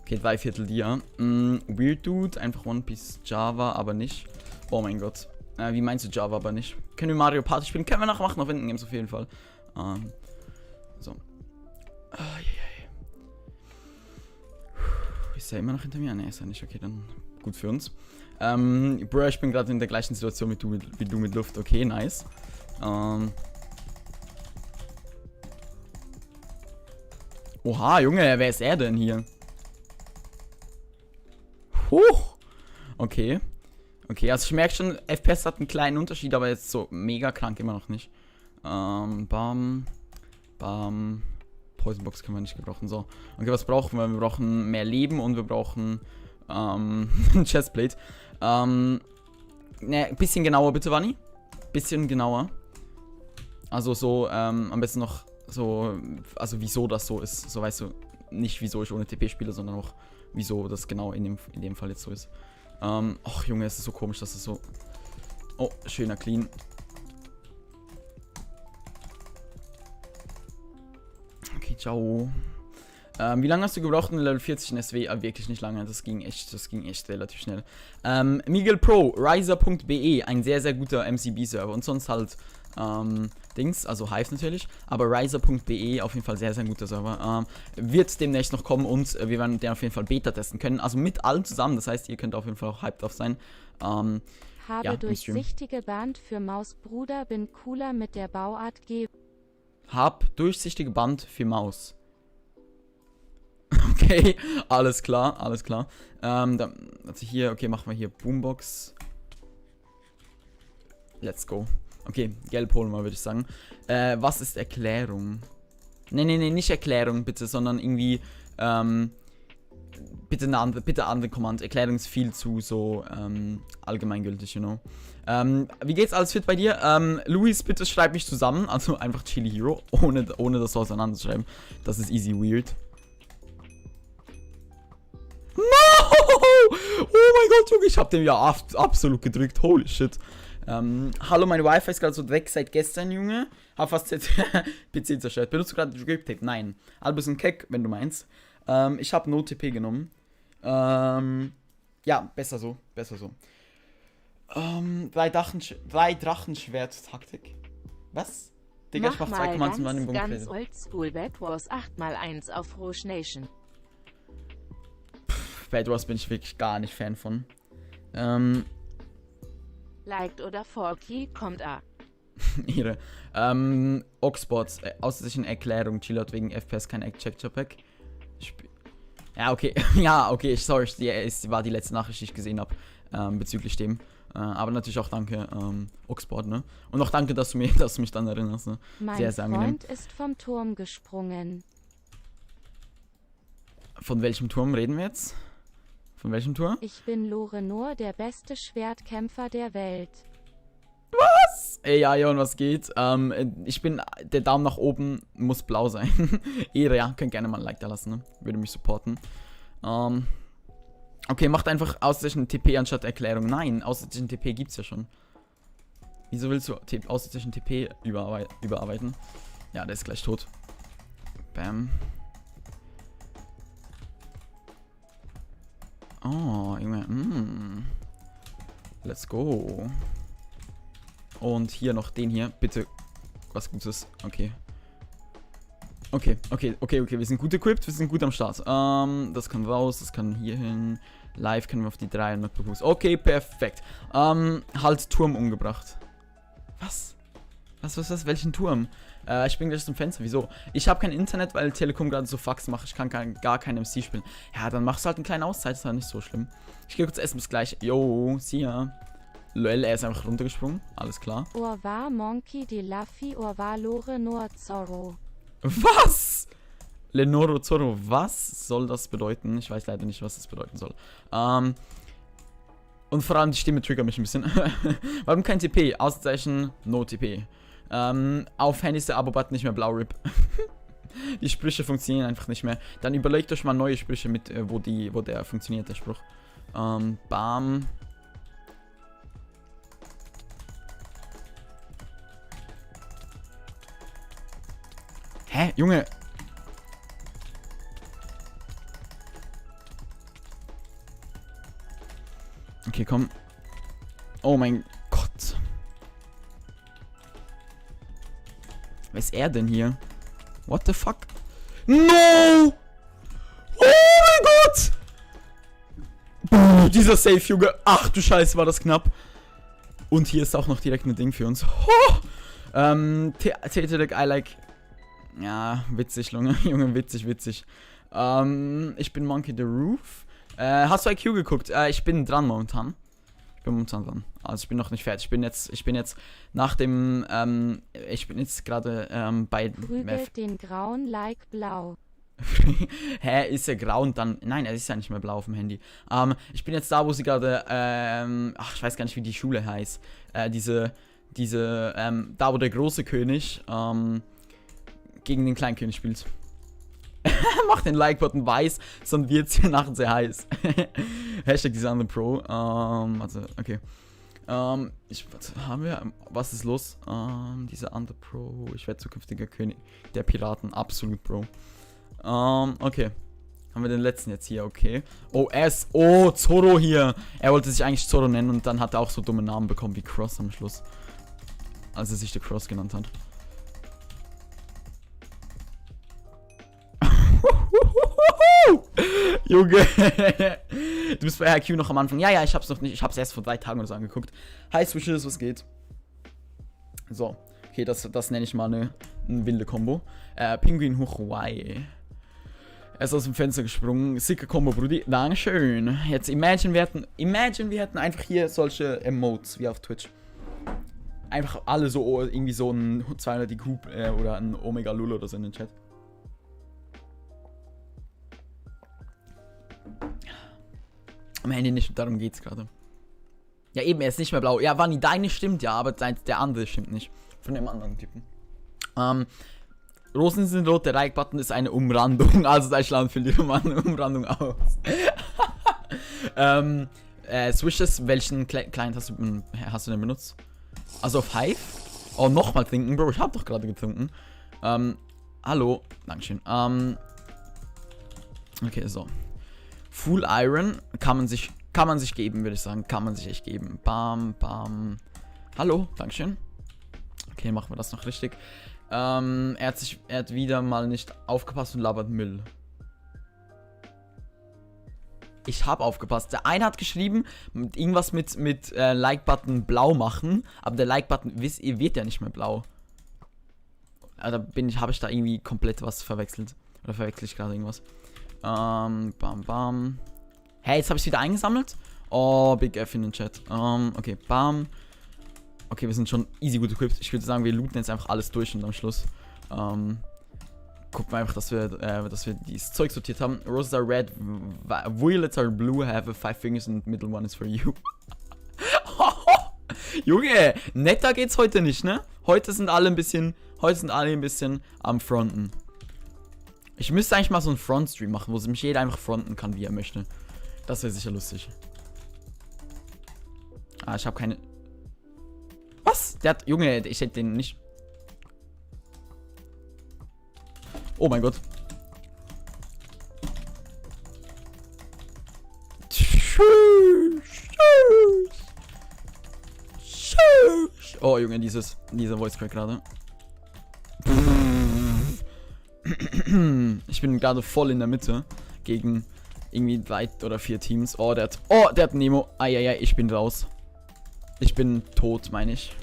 Okay, 3/4 Dia. Weird Dude, einfach One Piece Java, aber nicht. Oh mein Gott. Wie meinst du Java, aber nicht? Können wir Mario Party spielen? Können wir nachher machen, auf Enden Games auf jeden Fall. So. Ist er immer noch hinter mir? Ne, ist er nicht. Okay, dann gut für uns. Bro, ich bin gerade in der gleichen Situation wie du mit Luft. Okay, nice. Oha, Junge, wer ist er denn hier? Huch! Okay. Okay, also ich merke schon, FPS hat einen kleinen Unterschied, aber jetzt so mega krank immer noch nicht. Bam. Poisonbox können wir nicht gebrauchen. So. Okay, was brauchen wir? Wir brauchen mehr Leben und wir brauchen ein Chestplate. Ne, ein bisschen genauer bitte, Vanni. Bisschen genauer. Also so, am besten noch so, also wieso das so ist. So, weißt du, nicht wieso ich ohne TP spiele, sondern auch wieso das genau in dem Fall jetzt so ist. Ach Junge, es ist so komisch, dass es so... Oh, schöner Clean. Okay, ciao. Wie lange hast du gebraucht in Level 40 in SW? Wirklich nicht lange, das ging echt relativ schnell. Miguel Pro, Riser.be, ein sehr, sehr guter MCB-Server und sonst halt Dings, also Hive natürlich, aber Riser.be auf jeden Fall sehr, sehr guter Server. Wird demnächst noch kommen und wir werden den auf jeden Fall Beta testen können, also mit allen zusammen, das heißt, ihr könnt auf jeden Fall auch hyped drauf sein. Habe ja, durchsichtige Band für Maus, Bruder, bin cooler mit der Bauart, Hab durchsichtige Band für Maus. Okay, alles klar, alles klar. Also hier, okay, machen wir hier Boombox. Let's go. Okay, gelb holen wir, würde ich sagen. Was ist Erklärung? Nee, nicht Erklärung, bitte, sondern irgendwie, bitte andere Command. Erklärung ist viel zu so, allgemeingültig, you know. Wie geht's, alles fit bei dir? Luis, bitte schreib mich zusammen, also einfach Chili Hero, ohne das so auseinanderzuschreiben. Das ist easy weird. No! Oh mein Gott, Junge, ich hab den ja absolut gedrückt. Holy shit. Hallo, meine Wi-Fi ist gerade so weg seit gestern, Junge. Hab fast jetzt PC zerstört. Benutzt du gerade Grip Tape? Nein. All bisschen keck, wenn du meinst. Ich habe No-TP genommen. Ja, besser so. Drei Drachenschwert-Taktik. Was? Digga, ich mach 2 Commands und dann im Bunker. Ganz oldschool Bad Wars 8x1 auf Roche Nation. Bad Wars bin ich wirklich gar nicht Fan von. Liked oder Forky, kommt A. Ihre. Oxbots, außer Erklärung, Chillout wegen FPS kein Check-Pack. Ja, okay. Ja, okay, sorry, war die letzte Nachricht, die ich gesehen habe, bezüglich dem. Aber natürlich auch danke, Oxbot, ne? Und auch danke, dass du mich dann erinnerst, ne? Mein Freund ist vom Turm gesprungen. Von welchem Turm reden wir jetzt? Von welchem Turm? Ich bin Lorenor, der beste Schwertkämpfer der Welt. Was? Ey, ja, und was geht? Ich bin, der Daumen nach oben muss blau sein. Ehre, ja, könnt gerne mal ein Like da lassen, ne? Würde mich supporten. Okay, macht einfach aussätzlichen TP anstatt Erklärung. Nein, aussätzlichen TP gibt's ja schon. Wieso willst du aussätzlichen TP überarbeiten? Ja, der ist gleich tot. Bam. Oh, Junge, Let's go. Und hier noch den hier. Bitte was Gutes. Okay. Okay. Wir sind gut equipped, wir sind gut am Start. Das kann raus, das kann hier hin. Live können wir auf die 300 pro Fuß. Okay, perfekt. Halt Turm umgebracht. Was? Was? Welchen Turm? Ich bin gleich zum Fenster. Wieso? Ich habe kein Internet, weil Telekom gerade so Fax macht. Ich kann gar kein MC spielen. Ja, dann machst du halt eine kleine Auszeit. Ist halt nicht so schlimm. Ich gehe kurz essen. Bis gleich. Yo, see ya. Lol, er ist einfach runtergesprungen. Alles klar. Orvar Monkey de Laffy Orvar Lorenor Zorro. Was? Lenoro Zorro. Was soll das bedeuten? Ich weiß leider nicht, was das bedeuten soll. Und vor allem die Stimme triggert mich ein bisschen. Warum kein TP? Auszeichen, no TP. Auf Handy ist der Abo-Button nicht mehr blau, RIP. Die Sprüche funktionieren einfach nicht mehr. Dann überlegt euch mal neue Sprüche mit, wo der funktioniert, der Spruch. Bam. Hä? Junge. Okay, komm. Oh mein Gott. Wer ist er denn hier? What the fuck? No! Oh mein Gott! Dieser Safe, Junge. Ach du Scheiße, war das knapp. Und hier ist auch noch direkt ein Ding für uns. Oh! I like... Ja, witzig, Junge, witzig. Ich bin Monkey the Roof. Hast du IQ geguckt? Ich bin dran momentan. Also ich bin noch nicht fertig. Ich bin jetzt nach dem, ich bin jetzt gerade bei... Prügelt den Grauen like blau. Hä, ist er grau und dann... Nein, er ist ja nicht mehr blau auf dem Handy. Ich bin jetzt da, wo sie gerade, ach, ich weiß gar nicht, wie die Schule heißt. Da wo der große König, gegen den kleinen König spielt. Mach den Like-Button weiß, sonst wird es hier nachher sehr heiß. Hashtag diese andere Pro. Also, okay. Was ist los? Diese andere Pro. Ich werde zukünftiger König der Piraten. Absolut, Bro. Okay. Haben wir den letzten jetzt hier, okay. Oh, Oh, Zoro hier. Er wollte sich eigentlich Zoro nennen und dann hat er auch so dumme Namen bekommen wie Cross am Schluss. Als er sich der Cross genannt hat. Junge. Du bist bei HQ noch am Anfang. Ja, ich hab's noch nicht. Ich hab's erst vor 3 Tagen oder so angeguckt. Hi, Switches, was geht? So. Okay, das nenne ich mal eine wilde Kombo. Pinguin hoch Y. Er ist aus dem Fenster gesprungen. Sicker Combo, Brudi. Dankeschön. Jetzt imagine, wir hätten einfach hier solche Emotes wie auf Twitch. Einfach alle so irgendwie so ein 200 IQ oder ein Omega Lul oder so in den Chat. Am Ende nicht, darum geht's gerade. Ja, eben, er ist nicht mehr blau. Ja, Vanni, deine stimmt ja, aber der andere stimmt nicht. Von dem anderen Typen. Rosen sind rot, der Like-Button ist eine Umrandung. Also Deutschland füllt die Umrandung aus. Swishes, welchen Client hast du denn benutzt? Also auf Hive? Oh, nochmal trinken, Bro. Ich hab doch gerade getrunken. Hallo. Dankeschön. Okay, so. Full Iron kann man sich geben, würde ich sagen. Kann man sich echt geben. Bam, bam. Hallo, Dankeschön. Okay, machen wir das noch richtig. Er hat wieder mal nicht aufgepasst und labert Müll. Ich habe aufgepasst. Der eine hat geschrieben, irgendwas mit Like-Button blau machen, aber der Like-Button wird ja nicht mehr blau. Also habe ich da irgendwie komplett was verwechselt. Oder verwechsel ich gerade irgendwas? Bam, bam. Hey, jetzt habe ich es wieder eingesammelt. Oh, Big F in den Chat. Okay, bam. Okay, wir sind schon easy gut equipped. Ich würde sagen, wir looten jetzt einfach alles durch und am Schluss gucken wir einfach, dass wir dieses Zeug sortiert haben. Roses are red, violets are blue, have 5 fingers and the middle one is for you. Junge, netter geht's heute nicht, ne? Heute sind alle ein bisschen am Fronten. Ich müsste eigentlich mal so einen Front-Stream machen, wo mich jeder einfach fronten kann, wie er möchte. Das wäre sicher lustig. Ich habe keine... Was? Junge, ich hätte den nicht... Oh mein Gott. Oh Junge, dieser Voice Crack gerade. Ich bin gerade voll in der Mitte gegen irgendwie 3 oder 4 Teams. Oh, der hat Nemo. Eieiei, ich bin raus. Ich bin tot, meine ich.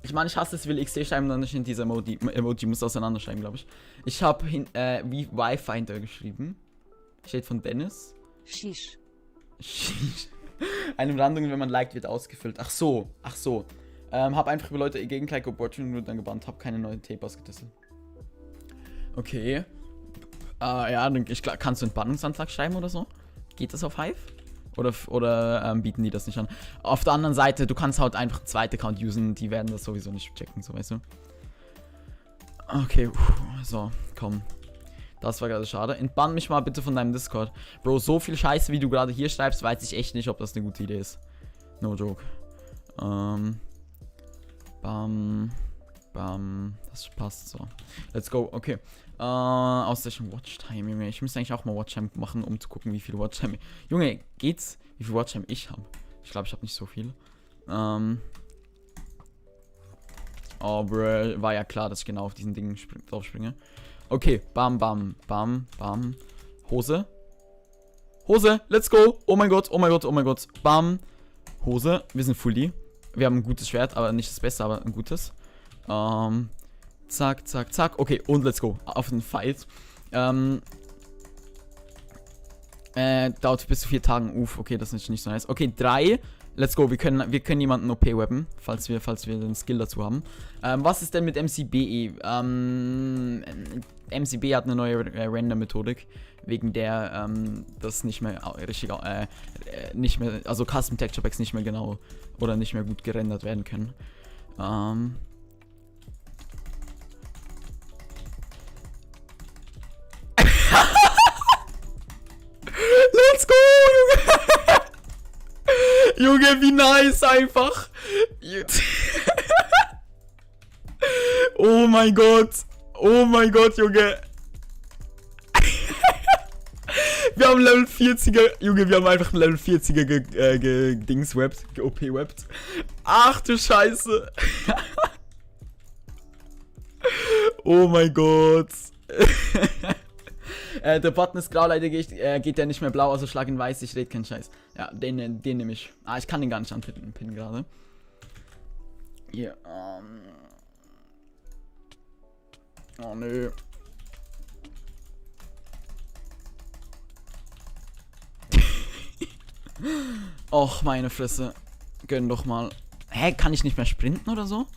Ich meine, ich hasse es, will XD schreiben, dann nicht in dieser Emoji muss auseinanderschreiben, glaube ich. Ich habe wie Wi-Fi hintergeschrieben. Steht von Dennis. Shish. Shish. Eine Umrandung, wenn man liked, wird ausgefüllt. Ach so. Hab einfach über Leute gegen Like Opportunity nur dann gebannt. Hab keine neuen Tapers getestet. Okay. Ja, kannst du einen Bannungsantrag schreiben oder so? Geht das auf Hive? Oder bieten die das nicht an? Auf der anderen Seite, du kannst halt einfach einen zweiten Account usen, die werden das sowieso nicht checken, so weißt du. Okay, so, komm. Das war gerade schade. Entbann mich mal bitte von deinem Discord. Bro, so viel Scheiße, wie du gerade hier schreibst, weiß ich echt nicht, ob das eine gute Idee ist. No joke. Bam. Das passt so. Let's go, okay. Aussession Watchtime, Junge. Ich müsste eigentlich auch mal Watchtime machen, um zu gucken, wie viel Watchtime. Junge, geht's? Wie viel Watchtime ich habe? Ich glaube, ich habe nicht so viel. Oh, bro, war ja klar, dass ich genau auf diesen Dingen drauf springe. Okay, bam. Hose, let's go. Oh mein Gott. Bam. Hose, wir sind fully. Wir haben ein gutes Schwert, aber nicht das Beste, aber ein gutes. Zack. Okay, und let's go. Auf den Fight. Dauert bis zu 4 Tagen. Uff, okay, das ist nicht so nice. Okay, 3. Let's go. Wir können jemanden OP-webben, falls wir den Skill dazu haben. Was ist denn mit MCBE? MCB hat eine neue Render-Methodik, wegen der das nicht mehr richtig, also Custom Texture Packs nicht mehr genau oder nicht mehr gut gerendert werden können. Junge, wie nice einfach. Oh mein Gott. Oh mein Gott, Junge. Wir haben Level 40er. Junge, wir haben einfach ein Level 40er gedingswebt. OP-webt. Ach du Scheiße. Oh mein Gott. Der Button ist grau, leider geht der nicht mehr blau, also schlag ihn weiß, ich rede keinen Scheiß. Ja, den nehme ich. Ah, ich kann den gar nicht anpinnen gerade. Hier, oh nö. Och, meine Fresse. Gönn doch mal. Hä, kann ich nicht mehr sprinten oder so?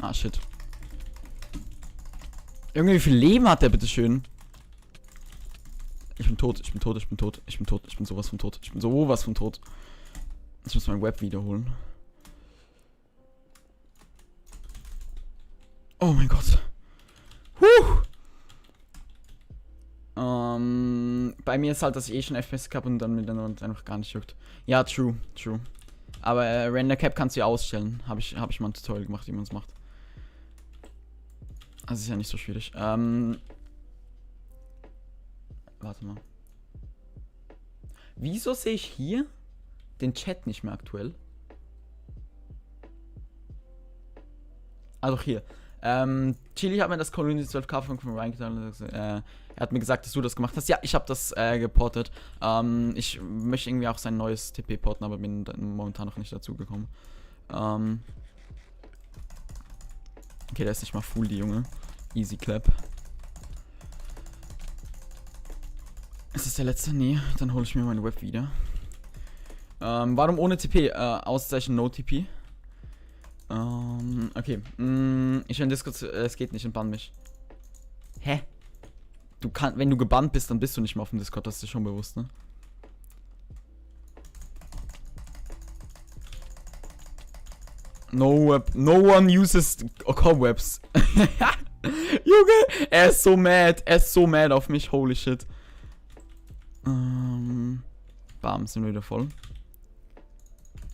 Ah, shit. Irgendwie, wie viel Leben hat der, bitteschön? Ich bin tot, ich bin tot, ich bin tot, ich bin tot, ich bin sowas von tot, ich bin sowas von tot. Ich muss mein Web wiederholen. Oh mein Gott. Bei mir ist halt, dass ich eh schon FPS habe und dann mit der Not einfach gar nicht juckt. Ja, true. Aber Render Cap kannst du ja ausstellen. Hab ich mal ein Tutorial gemacht, wie man es macht. Also ist ja nicht so schwierig. Warte mal. Wieso sehe ich hier den Chat nicht mehr aktuell? Also hier. Chili hat mir das Community 12K von Ryan gesagt. Er hat mir gesagt, dass du das gemacht hast. Ja, ich habe das geportet. Ich möchte irgendwie auch sein neues TP porten, aber bin momentan noch nicht dazu gekommen. Okay, der ist nicht mal full, die Junge. Easy clap. Ist das der letzte? Nee, dann hole ich mir meine Web wieder. Warum ohne TP? Auszeichen No TP. Okay. Ich in Discord, es geht nicht, entbann mich. Hä? Wenn du gebannt bist, dann bist du nicht mehr auf dem Discord, das ist dir schon bewusst, ne? No one uses cobwebs. Junge, er ist so mad auf mich, holy shit. Bam, sind wir wieder voll.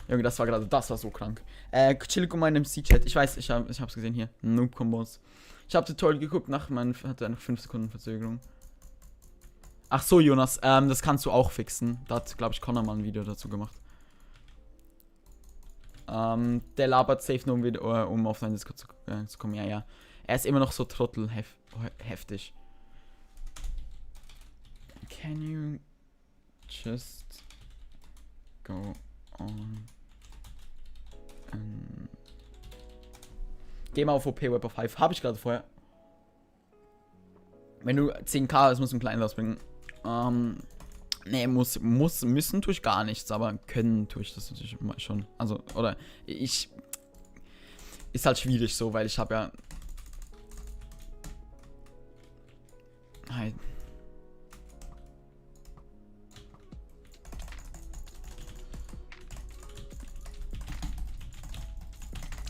Junge, das war so krank. Chill in meinem MC-Chat. Ich weiß, ich hab's gesehen hier. Noob-Kombos. Ich hab Tutorial geguckt, hatte eine 5 Sekunden Verzögerung. Ach so, Jonas, das kannst du auch fixen. Da hat, glaube ich, Connor mal ein Video dazu gemacht. Der labert safe nur, um auf seinen Discord zu kommen. Ja. Er ist immer noch so trottelheftig. Can you just go on? Geh mal auf OP Web of Hive. Habe ich gerade vorher. Wenn du 10k hast, musst du einen kleinen rausbringen. Nee, müssen tue ich gar nichts, aber können tue ich das natürlich schon. Also, oder ist halt schwierig so, weil ich habe ja halt.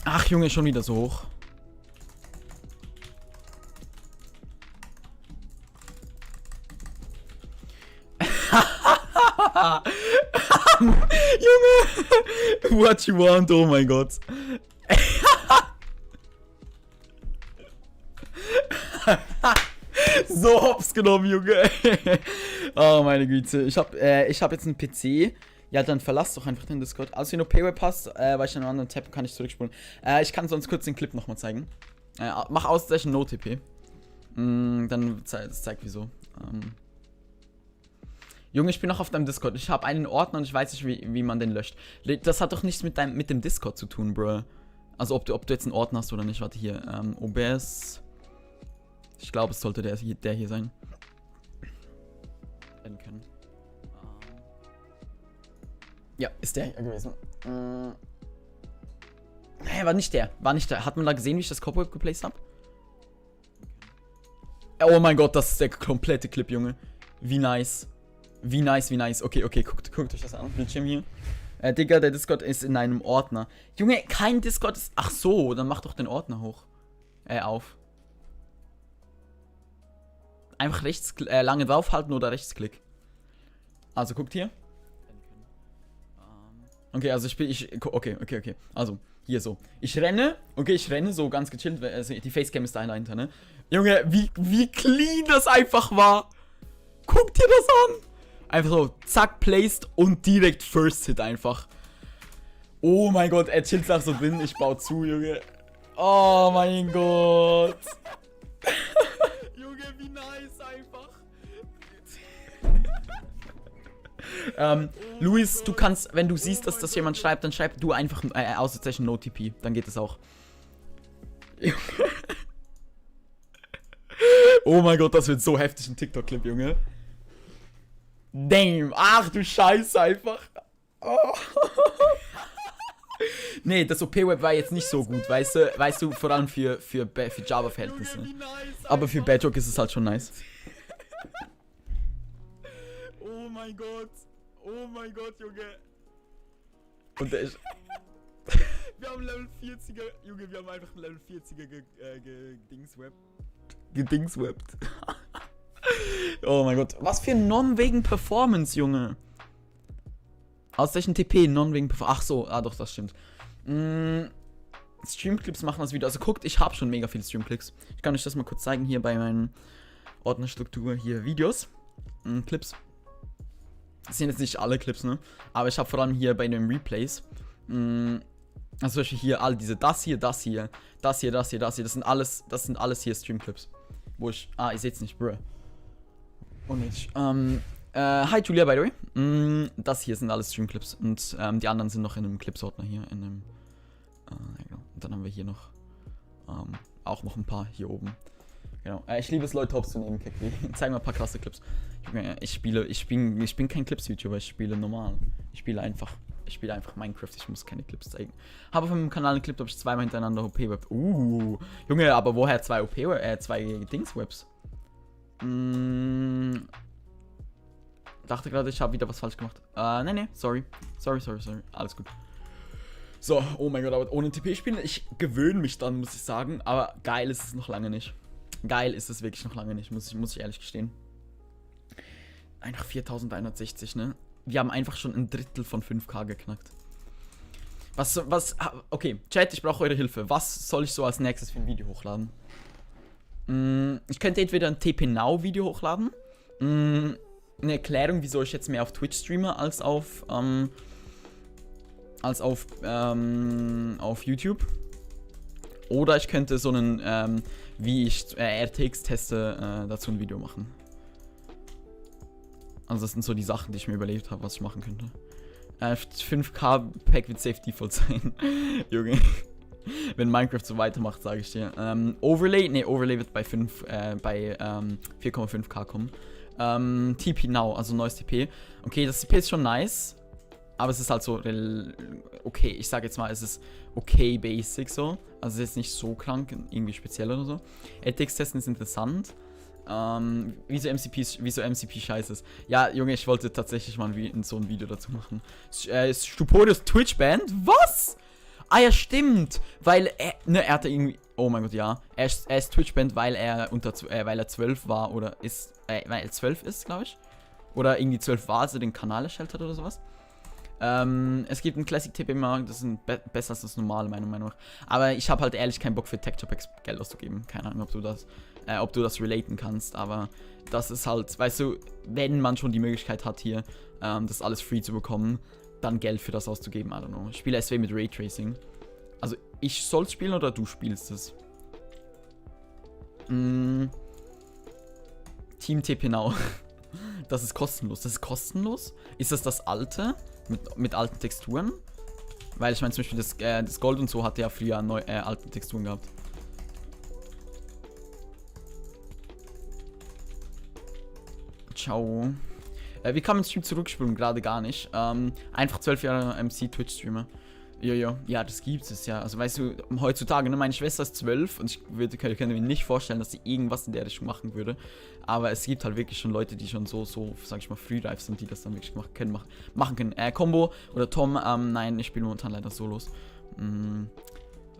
Ach Junge, schon wieder so hoch. Junge! What you want? Oh mein Gott. So hops genommen, Junge. Oh meine Güte. Ich hab jetzt einen PC. Ja, dann verlass doch einfach den Discord. Also wenn du Payweb hast, weil ich einen anderen Tab kann ich zurückspulen. Ich kann sonst kurz den Clip nochmal zeigen. Mach Auszeichen No-TP. Dann zeig wieso. Junge, ich bin noch auf deinem Discord. Ich habe einen Ordner und ich weiß nicht, wie man den löscht. Das hat doch nichts mit dem Discord zu tun, bro. Also ob du jetzt einen Ordner hast oder nicht. Warte hier. OBS. Ich glaube, es sollte der hier sein. Können. Ja, ist der gewesen. War nicht der. Hat man da gesehen, wie ich das Cobweb geplaced habe? Oh mein Gott, das ist der komplette Clip, Junge. Wie nice. Wie nice. Okay, guckt euch das an. Bildschirm hier. Digga, der Discord ist in einem Ordner. Junge, kein Discord ist... Ach so, dann mach doch den Ordner hoch. Auf. Einfach lange draufhalten oder Rechtsklick. Also guckt hier. Okay, also okay. Also, hier so. Ich renne so ganz gechillt. Also die Facecam ist dahinter, ne? Junge, wie clean das einfach war. Guck dir das an. Einfach so, zack, placed und direkt First Hit einfach. Oh mein Gott, er chillt da so drin. Ich baue zu, Junge. Oh mein Gott. Junge, wie nice einfach. Luis, du kannst, wenn du siehst, dass das jemand schreibt, dann schreib du einfach Auszeichen NoTP. Dann geht es auch. Oh mein Gott, das wird so heftig ein TikTok-Clip, Junge. Damn. Ach du Scheiße einfach. Oh. Nee, das OP-Web war jetzt nicht so gut, weißt du, vor allem für Java-Verhältnisse. Aber für Bedrock ist es halt schon nice. Oh mein Gott, Junge. Und der ist... Wir haben Level 40er, Junge, wir haben einfach Level 40er gedingswebt. Oh mein Gott, was für Non wegen Performance, Junge. Aus welchen TP? Non wegen Performance. Ach so, doch, das stimmt. Streamclips machen das wieder. Also guckt, ich habe schon mega viele Streamclips. Ich kann euch das mal kurz zeigen hier bei meinen Ordnerstruktur. Hier Videos. Clips. Das sind jetzt nicht alle Clips, ne? Aber ich habe vor allem hier bei den Replays. Also zum Beispiel hier all diese, das hier. Das sind alles hier Streamclips. Wo ich. Ihr seht's nicht, bruh. Und ich. Hi Julia, by the way. Das hier sind alles Streamclips. Und die anderen sind noch in einem Clips-Ordner hier. In einem. Genau. Und dann haben wir hier noch. Auch noch ein paar hier oben. Genau. Ich liebe es, Leute hops zu nehmen, Kekli. Zeig mal ein paar krasse Clips. Ich bin kein Clips-YouTuber, ich spiele normal. Ich spiele einfach Minecraft, ich muss keine Clips zeigen. Habe auf meinem Kanal einen Clip, da habe ich zweimal hintereinander OP-Web. Junge, aber woher zwei Dings-Webs? Dachte gerade, ich habe wieder was falsch gemacht. Nee, sorry. Alles gut. So, oh mein Gott, aber ohne TP spielen, ich gewöhne mich dann, muss ich sagen. Aber geil ist es noch lange nicht. Geil ist es wirklich noch lange nicht, muss ich ehrlich gestehen. Einfach 4160, ne? Wir haben einfach schon ein Drittel von 5K geknackt. Okay, Chat, ich brauche eure Hilfe. Was soll ich so als nächstes für ein Video hochladen? Ich könnte entweder ein TP Now Video hochladen. Eine Erklärung, wieso ich jetzt mehr auf Twitch streame als auf YouTube. Oder ich könnte so einen, wie ich RTX teste, dazu ein Video machen. Also das sind so die Sachen, die ich mir überlegt habe, was ich machen könnte. 5K Pack wird safe Default sein. Junge. Wenn Minecraft so weitermacht, sage ich dir. Overlay wird bei 4,5K kommen. TP Now, also neues TP. Okay, das TP ist schon nice. Aber es ist halt so okay, ich sage jetzt mal, es ist okay basic so. Also es ist jetzt nicht so krank, irgendwie speziell oder so. RTX-Testen ist interessant. Wieso MCP scheiße ist. Ja, Junge, ich wollte tatsächlich mal so ein Video dazu machen. Stuporius Twitch-Band? Was? Ah ja, stimmt. Weil er hatte irgendwie... Oh mein Gott, ja. Er ist Twitch-Band, weil er 12 war oder ist... weil er 12 ist, glaube ich. Oder irgendwie 12 war, als er den Kanal erstellt hat oder sowas. Es gibt ein Classic-Tipp immer, das ist besser als das normale, meiner Meinung nach. Aber ich habe halt ehrlich keinen Bock für Texture-Packs Geld auszugeben. Keine Ahnung, ob du das relaten kannst, aber das ist halt, weißt du, wenn man schon die Möglichkeit hat hier, das alles free zu bekommen, dann Geld für das auszugeben, I don't know. Ich spiele SW mit Raytracing. Also, ich soll es spielen oder du spielst es? Team TP Now. Das ist kostenlos. Ist das alte? Mit alten Texturen? Weil ich meine zum Beispiel das Gold und so hatte ja früher alte Texturen gehabt. Ciao. Wie kann man Stream zurückspringen? Gerade gar nicht. Einfach 12 Jahre MC Twitch-Streamer. Ja, das gibt es ja. Also weißt du, heutzutage, ne, meine Schwester ist 12 und ich könnte mir nicht vorstellen, dass sie irgendwas in der Richtung machen würde. Aber es gibt halt wirklich schon Leute, die schon so sag ich mal, frühreif sind, die das dann wirklich machen können. Combo oder Tom, nein, ich spiele momentan leider Solos.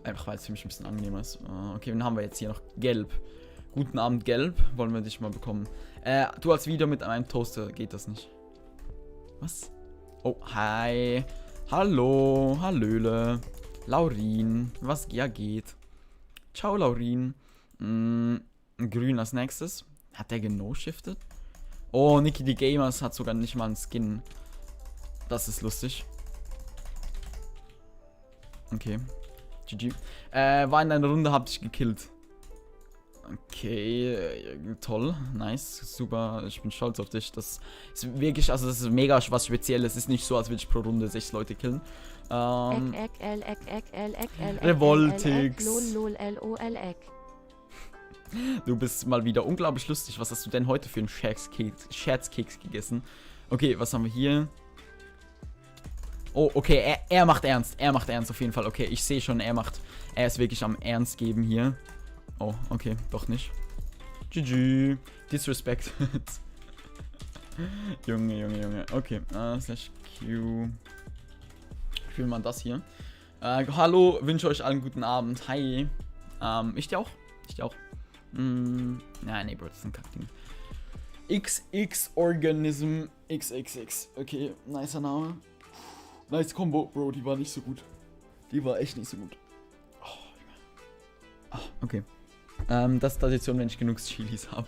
Einfach weil es für mich ein bisschen angenehmer ist. Okay, dann haben wir jetzt hier noch Gelb. Guten Abend, Gelb. Wollen wir dich mal bekommen. Du als Video mit einem Toaster, geht das nicht? Was? Oh, hi. Hallo, hallöle. Laurin, was ja geht. Ciao, Laurin. Grün als nächstes. Hat der geno-shiftet? Oh, Niki die Gamers hat sogar nicht mal einen Skin. Das ist lustig. Okay. GG. War in einer Runde, hab dich gekillt. Okay, toll, nice, super, ich bin stolz auf dich. Das ist wirklich, also das ist mega was Spezielles. Es ist nicht so, als würde ich pro Runde 6 Leute killen. Revoltix. Du bist mal wieder unglaublich lustig. Was hast du denn heute für einen Scherzkeks gegessen? Okay, was haben wir hier? Oh, okay, er macht ernst. Er macht ernst auf jeden Fall. Okay, ich sehe schon, er ist wirklich am Ernst geben hier. Oh, okay, doch nicht. GG. Disrespect. Junge. Okay, slash Q. Ich will mal das hier. Hallo, wünsche euch allen guten Abend. Hi. Ich dir auch. Nee, Bro, das ist ein Kackding. XX Organism XXX. Okay, nicer Name. Nice Combo, Bro, die war nicht so gut. Die war echt nicht so gut. Oh, okay. Das ist Tradition, wenn ich genug Chilis habe.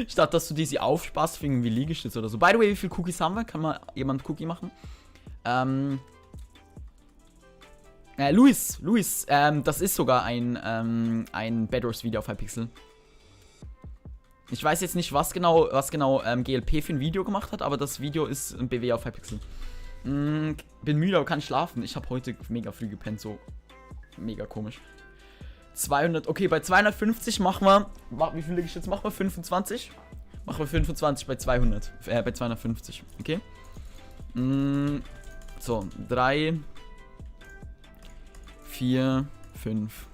Statt dass du die sie aufsparst, wegen wie Liegestütze oder so. By the way, wie viele Cookies haben wir? Kann mal jemand Cookie machen? Luis, das ist sogar ein Bedwars Video auf Hypixel. Ich weiß jetzt nicht, was genau GLP für ein Video gemacht hat, aber das Video ist ein BW auf Hypixel. Bin müde, aber kann schlafen. Ich habe heute mega früh gepennt, so mega komisch. 200, okay, bei 250 machen wir, wie viele Liegestütze machen wir? 25? Machen wir 25 bei 200, bei 250, okay? So, 3, 4, 5.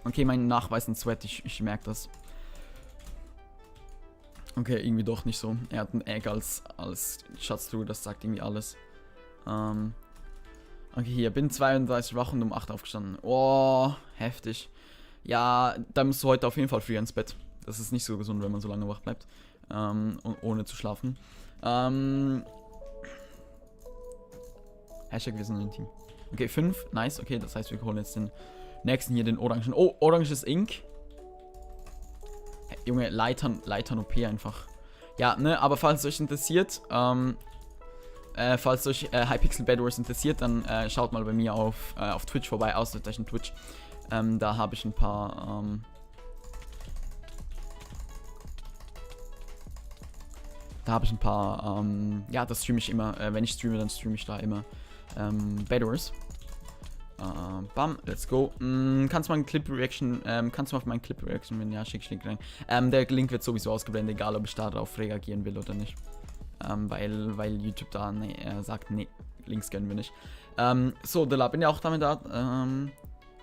Okay, mein Nachweis in Sweat, ich merke das. Okay, irgendwie doch nicht so. Er hat ein Egg als Schatztruhe, das sagt irgendwie alles. Okay, hier, bin 32 wach und um 8 aufgestanden. Oh, heftig. Ja, da musst du heute auf jeden Fall früh ins Bett. Das ist nicht so gesund, wenn man so lange wach bleibt. Ohne zu schlafen. Hashtag, wir sind ein Team. Okay, 5, nice. Okay, das heißt, wir holen jetzt den nächsten hier, den Orangen. Oh, oranges Ink. Hey, Junge, Leitern OP einfach. Ja, ne, aber falls es euch interessiert, falls euch Hypixel Bedwars interessiert, dann schaut mal bei mir auf Twitch vorbei, Ausrufezeichen Twitch. Da habe ich ein paar, ja, das streame ich immer, wenn ich streame, dann streame ich da immer Bedwars. Bam, let's go. Kannst du mal einen Clip-Reaction, kannst du mal auf meinen Clip-Reaction, wenn ja, schick rein. Der Link wird sowieso ausgeblendet, egal ob ich darauf reagieren will oder nicht. Weil YouTube da sagt, nee, Links gönnen wir nicht. So, Dela, bin ja auch damit da,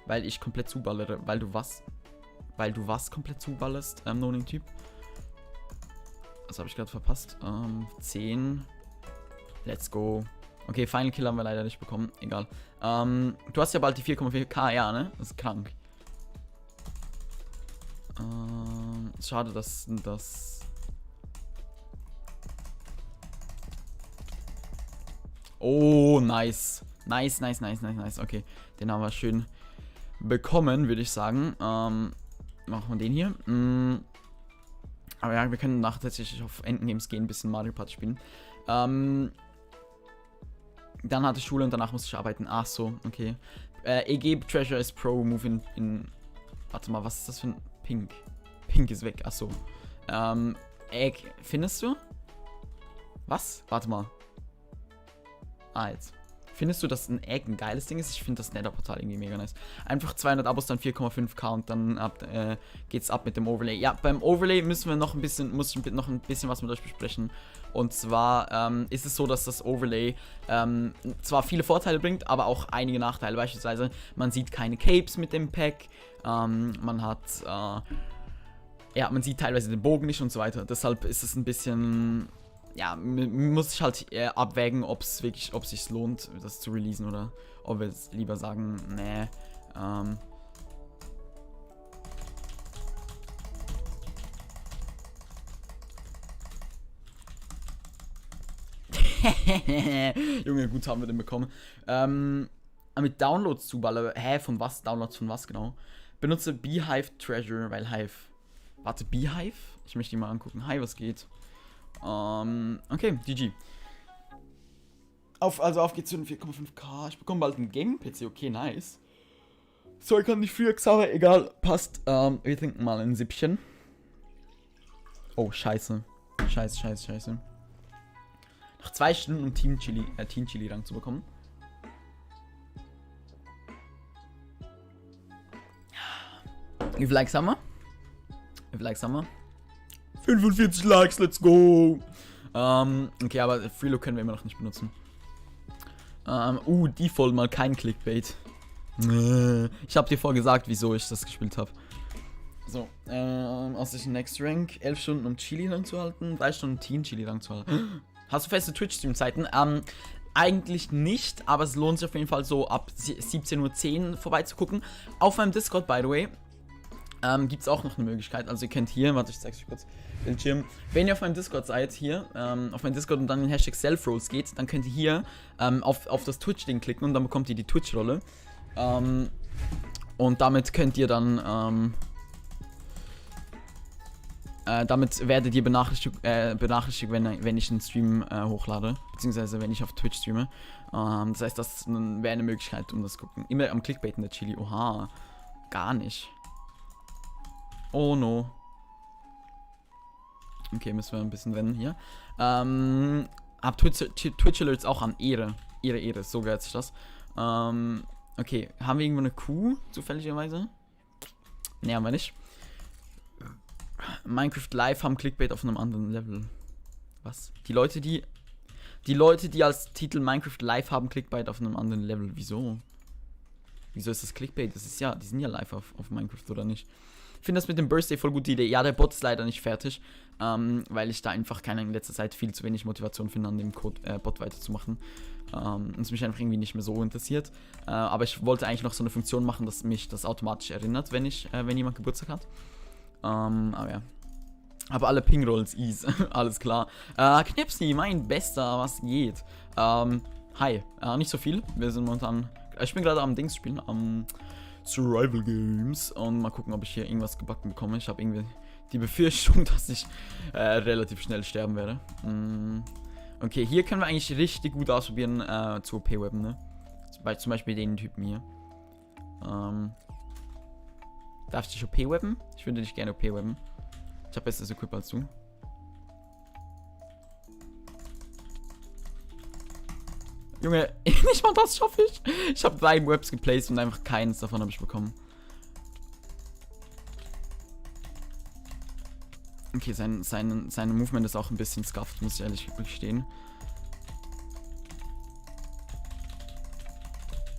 weil ich komplett zuballere. Weil du was komplett zuballerst, No-Name-Typ. Das habe ich gerade verpasst. 10. Let's go. Okay, Final Kill haben wir leider nicht bekommen. Egal. Du hast ja bald die 4,4k, ja, ne? Das ist krank. Schade, dass das... Oh, nice. Nice. Okay, den haben wir schön bekommen, würde ich sagen. Machen wir den hier. Aber ja, wir können tatsächlich auf Endengames gehen, ein bisschen Mario Party spielen. Dann hatte ich Schule und danach musste ich arbeiten. Ach so, okay. EG Treasure ist Pro Move in... Warte mal, was ist das für ein Pink? Pink ist weg, ach so. Egg, findest du? Was? Warte mal. Jetzt. Findest du, dass ein Egg ein geiles Ding ist? Ich finde das Nether-Portal irgendwie mega nice. Einfach 200 Abos, dann 4,5k und dann geht's ab mit dem Overlay. Ja, beim Overlay muss ich noch ein bisschen was mit euch besprechen. Und zwar ist es so, dass das Overlay zwar viele Vorteile bringt, aber auch einige Nachteile. Beispielsweise, man sieht keine Capes mit dem Pack. Man hat, man sieht teilweise den Bogen nicht und so weiter. Deshalb ist es ein bisschen... Ja, muss ich halt abwägen, ob es sich lohnt, das zu releasen oder ob wir jetzt lieber sagen, nee, Junge, gut haben wir den bekommen. Mit Downloads zuballern. Von was? Downloads von was genau? Benutze Beehive Treasure, weil Hive. Warte, Beehive? Ich möchte die mal angucken. Hi, was geht? Okay, GG. Auf geht's zu den 4,5K. Ich bekomme bald einen Gaming-PC. Okay, nice. So, ich kann nicht früher gesagt, egal, passt. Wir trinken mal ein Sippchen. Oh, scheiße. Scheiße. Noch 2 Stunden, um Team Chili Rang zu bekommen. Wie viele Likes haben wir? 45 Likes, let's go! Okay, aber Freeload können wir immer noch nicht benutzen. Default mal kein Clickbait. Ich hab dir vorher gesagt, wieso ich das gespielt habe. So, aus dem Next Rank, 11 Stunden, um Chili lang zu halten, 3 Stunden Team Chili lang zu halten. Hast du feste Twitch-Stream-Zeiten? Eigentlich nicht, aber es lohnt sich auf jeden Fall so ab 17:10 Uhr vorbeizugucken. Auf meinem Discord, by the way, gibt es auch noch eine Möglichkeit. Also ihr könnt hier, warte, ich zeig's euch kurz, Bildschirm. Wenn ihr auf meinem Discord seid, hier, auf meinem Discord und dann den Hashtag Selfrolls geht, dann könnt ihr hier auf das Twitch-Ding klicken und dann bekommt ihr die Twitch-Rolle. Und damit könnt ihr dann, damit werdet ihr benachrichtigt, wenn ich einen Stream hochlade, beziehungsweise wenn ich auf Twitch streame. Das heißt, das wäre eine Möglichkeit, um das zu gucken. Immer am Clickbaiten der Chili. Oha, gar nicht. Oh no. Okay, müssen wir ein bisschen rennen hier. Hab Twitch Alerts auch an Ehre. Ehre, so gehört sich das. Okay, haben wir irgendwo eine Kuh, zufälligerweise? Ne, haben wir nicht. Minecraft Live haben Clickbait auf einem anderen Level. Was? Die Leute, die als Titel Minecraft Live haben Clickbait auf einem anderen Level. Wieso? Wieso ist das Clickbait? Das ist ja, die sind ja live auf Minecraft, oder nicht? Ich finde das mit dem Birthday voll gute Idee. Ja, der Bot ist leider nicht fertig, weil ich da einfach in letzter Zeit viel zu wenig Motivation finde, an dem Bot weiterzumachen. Und es mich einfach irgendwie nicht mehr so interessiert. Aber ich wollte eigentlich noch so eine Funktion machen, dass mich das automatisch erinnert, wenn jemand Geburtstag hat. Aber ja. Aber alle Pingrolls, ease. Alles klar. Knipsi, mein Bester, was geht? Hi. Nicht so viel. Wir sind momentan. Ich bin gerade am Dings spielen, am Survival Games. Und mal gucken, ob ich hier irgendwas gebacken bekomme. Ich habe irgendwie die Befürchtung, dass ich relativ schnell sterben werde. Okay, hier können wir eigentlich richtig gut ausprobieren zu OP-Webben, ne? Zum Beispiel den Typen hier. Darf ich dich OP-Webben? Ich würde dich gerne OP-Webben. Ich habe besseres Equip als du. Junge, nicht mal das schaffe ich. Ich habe 3 Webs geplaced und einfach keins davon habe ich bekommen. Okay, sein Movement ist auch ein bisschen scuffed, muss ich ehrlich gestehen.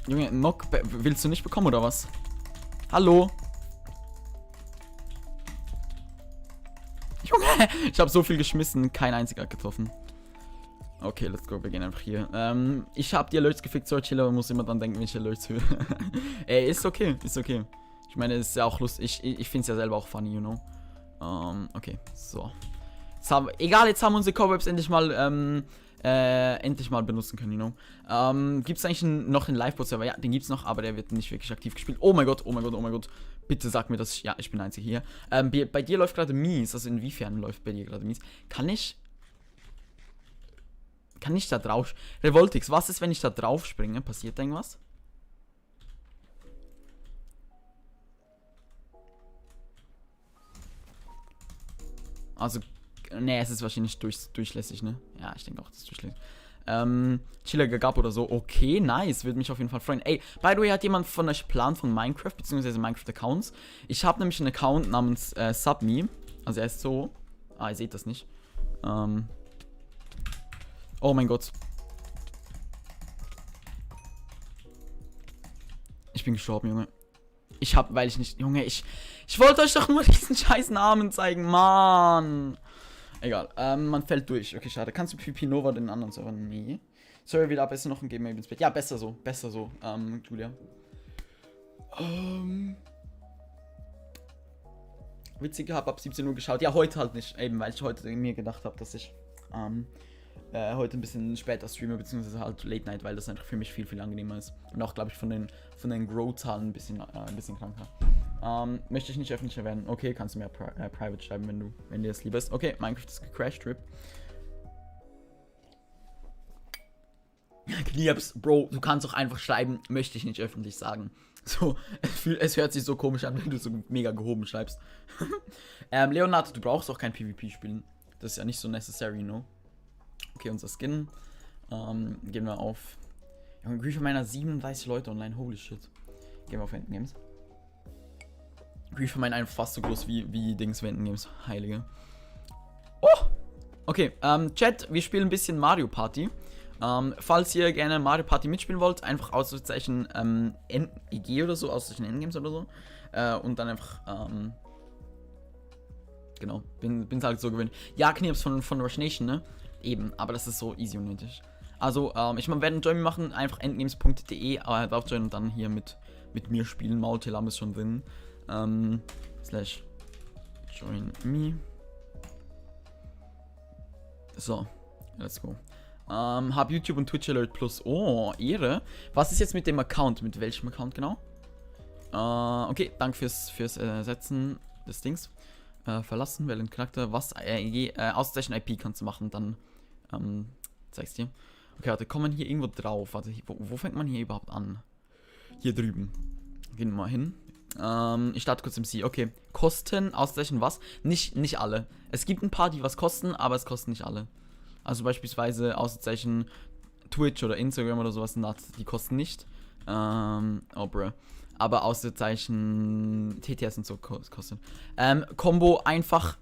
Junge, Knock, willst du nicht bekommen oder was? Hallo? Junge, ich habe so viel geschmissen, kein einziger getroffen. Okay, let's go, wir gehen einfach hier. Ich habe die Alerts gefickt, so chill, aber muss immer dann denken, wenn ich Alerts höre. Ey, ist okay, ist okay. Ich meine, es ist ja auch lustig, ich finde es ja selber auch funny, you know. Okay, so. Jetzt haben wir unsere Cobwebs endlich mal benutzen können, you know. Gibt es eigentlich noch einen Live-Bot-Server? Ja, den gibt's noch, aber der wird nicht wirklich aktiv gespielt. Oh mein Gott. Bitte sag mir, dass ich bin der Einzige hier. Bei dir läuft gerade mies. Also inwiefern läuft bei dir gerade mies? Kann ich da drauf... Revoltix, was ist, wenn ich da drauf springe? Passiert da irgendwas? Also, ne, es ist wahrscheinlich durchlässig, ne? Ja, ich denke auch, das ist durchlässig. Chiller Gagap oder so. Okay, nice. Würde mich auf jeden Fall freuen. Ey, by the way, hat jemand von euch Plan von Minecraft, beziehungsweise Minecraft-Accounts? Ich habe nämlich einen Account namens Subme. Also er ist so. Ihr seht das nicht. Oh mein Gott. Ich bin gestorben, Junge. Junge, ich wollte euch doch nur diesen scheiß Namen zeigen, Mann. Egal, man fällt durch. Okay, schade. Kannst du PP Nova den anderen Server? Nee. Sorry, wieder besser noch ein Game ins Bett. Ja, besser so, Julia. Witzig, habe ab 17 Uhr geschaut. Ja, heute halt nicht. Eben, weil ich heute mir gedacht habe, dass ich heute ein bisschen später streame, beziehungsweise halt Late Night, weil das einfach für mich viel, viel angenehmer ist. Und auch, glaube ich, von den Grow-Zahlen ein bisschen kranker. Möchte ich nicht öffentlich erwähnen. Okay, kannst du mir private schreiben, wenn dir das lieber ist. Okay, Minecraft ist gecrashed, RIP. Knieps, Bro, du kannst auch einfach schreiben, möchte ich nicht öffentlich sagen. So, es hört sich so komisch an, wenn du so mega gehoben schreibst. Leonard, du brauchst auch kein PvP spielen. Das ist ja nicht so necessary, no? Okay, unser Skin. Gehen wir auf. Ja, Grief von meiner 37 Leute online, holy shit. Gehen wir auf Endgames. Grief von meiner einfach fast so groß wie Dings Endgames. Heilige. Oh! Okay, Chat, wir spielen ein bisschen Mario Party. Falls ihr gerne Mario Party mitspielen wollt, einfach Ausrufezeichen EG oder so, Ausrufezeichen Endgames oder so. Und dann einfach, genau, bin's halt so gewöhnt. Ja, Knips von Rush Nation, ne? Eben, aber das ist so easy und nötig. Also, ich meine, wir werden Join machen, einfach endgames.de drauf joinen und dann hier mit mir spielen. Maultail ist schon drin. Slash join me. So, let's go. Hab YouTube und Twitch Alert Plus. Oh, Ehre. Was ist jetzt mit dem Account? Mit welchem Account genau? Okay, danke fürs Setzen des Dings. Verlassen, wählen Charakter. Was? Auszeichen IP kannst du machen, dann zeig's dir. Okay, warte, kommen hier irgendwo drauf. Warte, wo fängt man hier überhaupt an? Hier drüben. Gehen wir mal hin. Ich starte kurz im C. Okay, Kosten, Auszeichen was? Nicht alle. Es gibt ein paar, die was kosten, aber es kosten nicht alle. Also beispielsweise Auszeichen Twitch oder Instagram oder sowas, die kosten nicht. Oh bruh. Aber Auszeichen TTS und so kosten. Combo einfach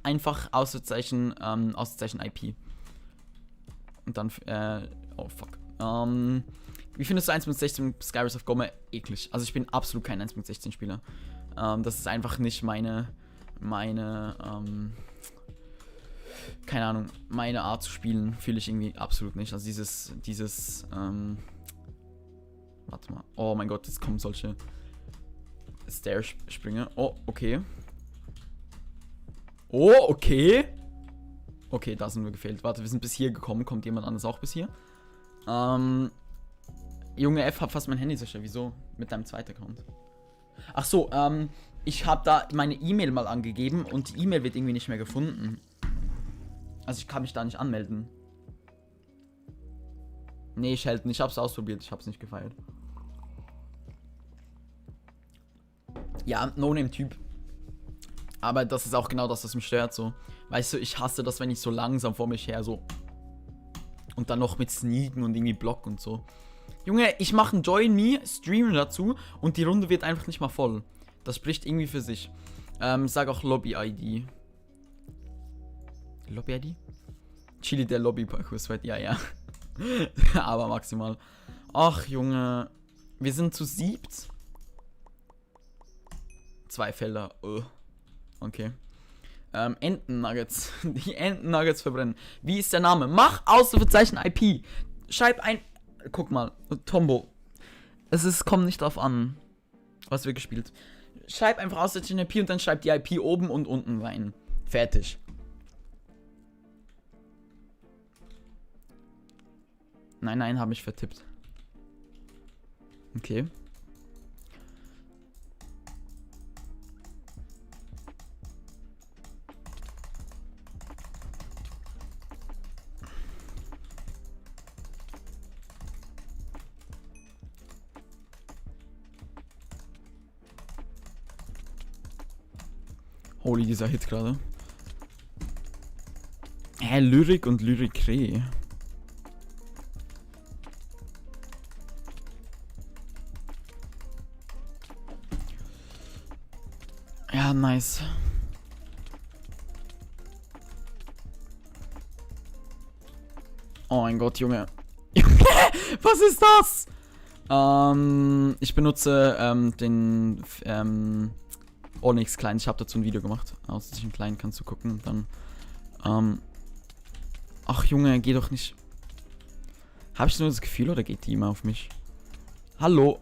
Auszeichen IP. Und dann, oh fuck. Wie findest du 1.16 Skywars of Goma? Eklig. Also ich bin absolut kein 1.16 Spieler. Das ist einfach nicht meine keine Ahnung, meine Art zu spielen fühle ich irgendwie absolut nicht. Also dieses, warte mal. Oh mein Gott, jetzt kommen solche Stair-Sprünge. Oh, okay. Oh, okay. Okay, da sind wir gefehlt. Warte, wir sind bis hier gekommen. Kommt jemand anderes auch bis hier? Junge F hat fast mein Handy zerstört. Wieso? Mit deinem zweiten Account. Ach so, ich habe da meine E-Mail mal angegeben und die E-Mail wird irgendwie nicht mehr gefunden. Also ich kann mich da nicht anmelden. Nee, Sheldon, ich hab's ausprobiert, ich hab's nicht gefeiert. Ja, No-Name-Typ. Aber das ist auch genau das, was mich stört, so. Weißt du, ich hasse das, wenn ich so langsam vor mich her so. Und dann noch mit Sneaken und irgendwie Block und so. Junge, ich mache ein Join Me, streame dazu und die Runde wird einfach nicht mal voll. Das spricht irgendwie für sich. Sag auch Lobby-ID. Lobby-ID? Chili der Lobby-Parcours, ja. Aber maximal. Ach, Junge. Wir sind zu 7. 2 Felder. Okay. Entennuggets. Die Entennuggets verbrennen. Wie ist der Name? Mach Ausrufezeichen IP. Schreib ein... Guck mal. Tombo. Kommt nicht drauf an, was wir gespielt. Schreib einfach Ausrufezeichen IP und dann schreib die IP oben und unten rein. Fertig. Nein, habe ich vertippt. Okay. Holy, dieser Hit gerade. Lyrik und Lyrikre. Ja, nice. Oh mein Gott, Junge. Was ist das? Ich benutze den Onyx Klein. Ich habe dazu ein Video gemacht. Aus diesem Kleinen kannst du gucken und dann. Ach Junge, geh doch nicht. Habe ich nur das Gefühl oder geht die immer auf mich? Hallo?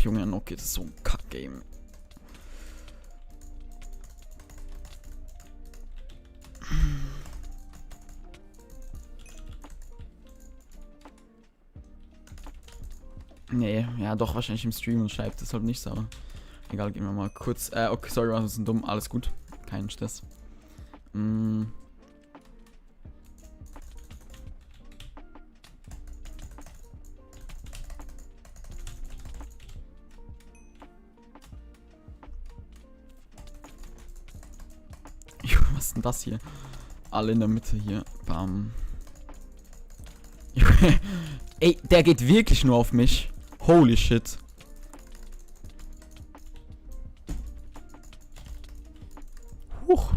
Junge, Nokia, das ist so ein Kack-Game. Nee, ja doch, wahrscheinlich im Stream und schreibt deshalb nichts, aber egal, gehen wir mal kurz. Okay, sorry, war ein bisschen dumm, alles gut. Kein Stress. Was ist denn das hier? Alle in der Mitte hier. Bam. Ey, der geht wirklich nur auf mich. Holy shit. Huch.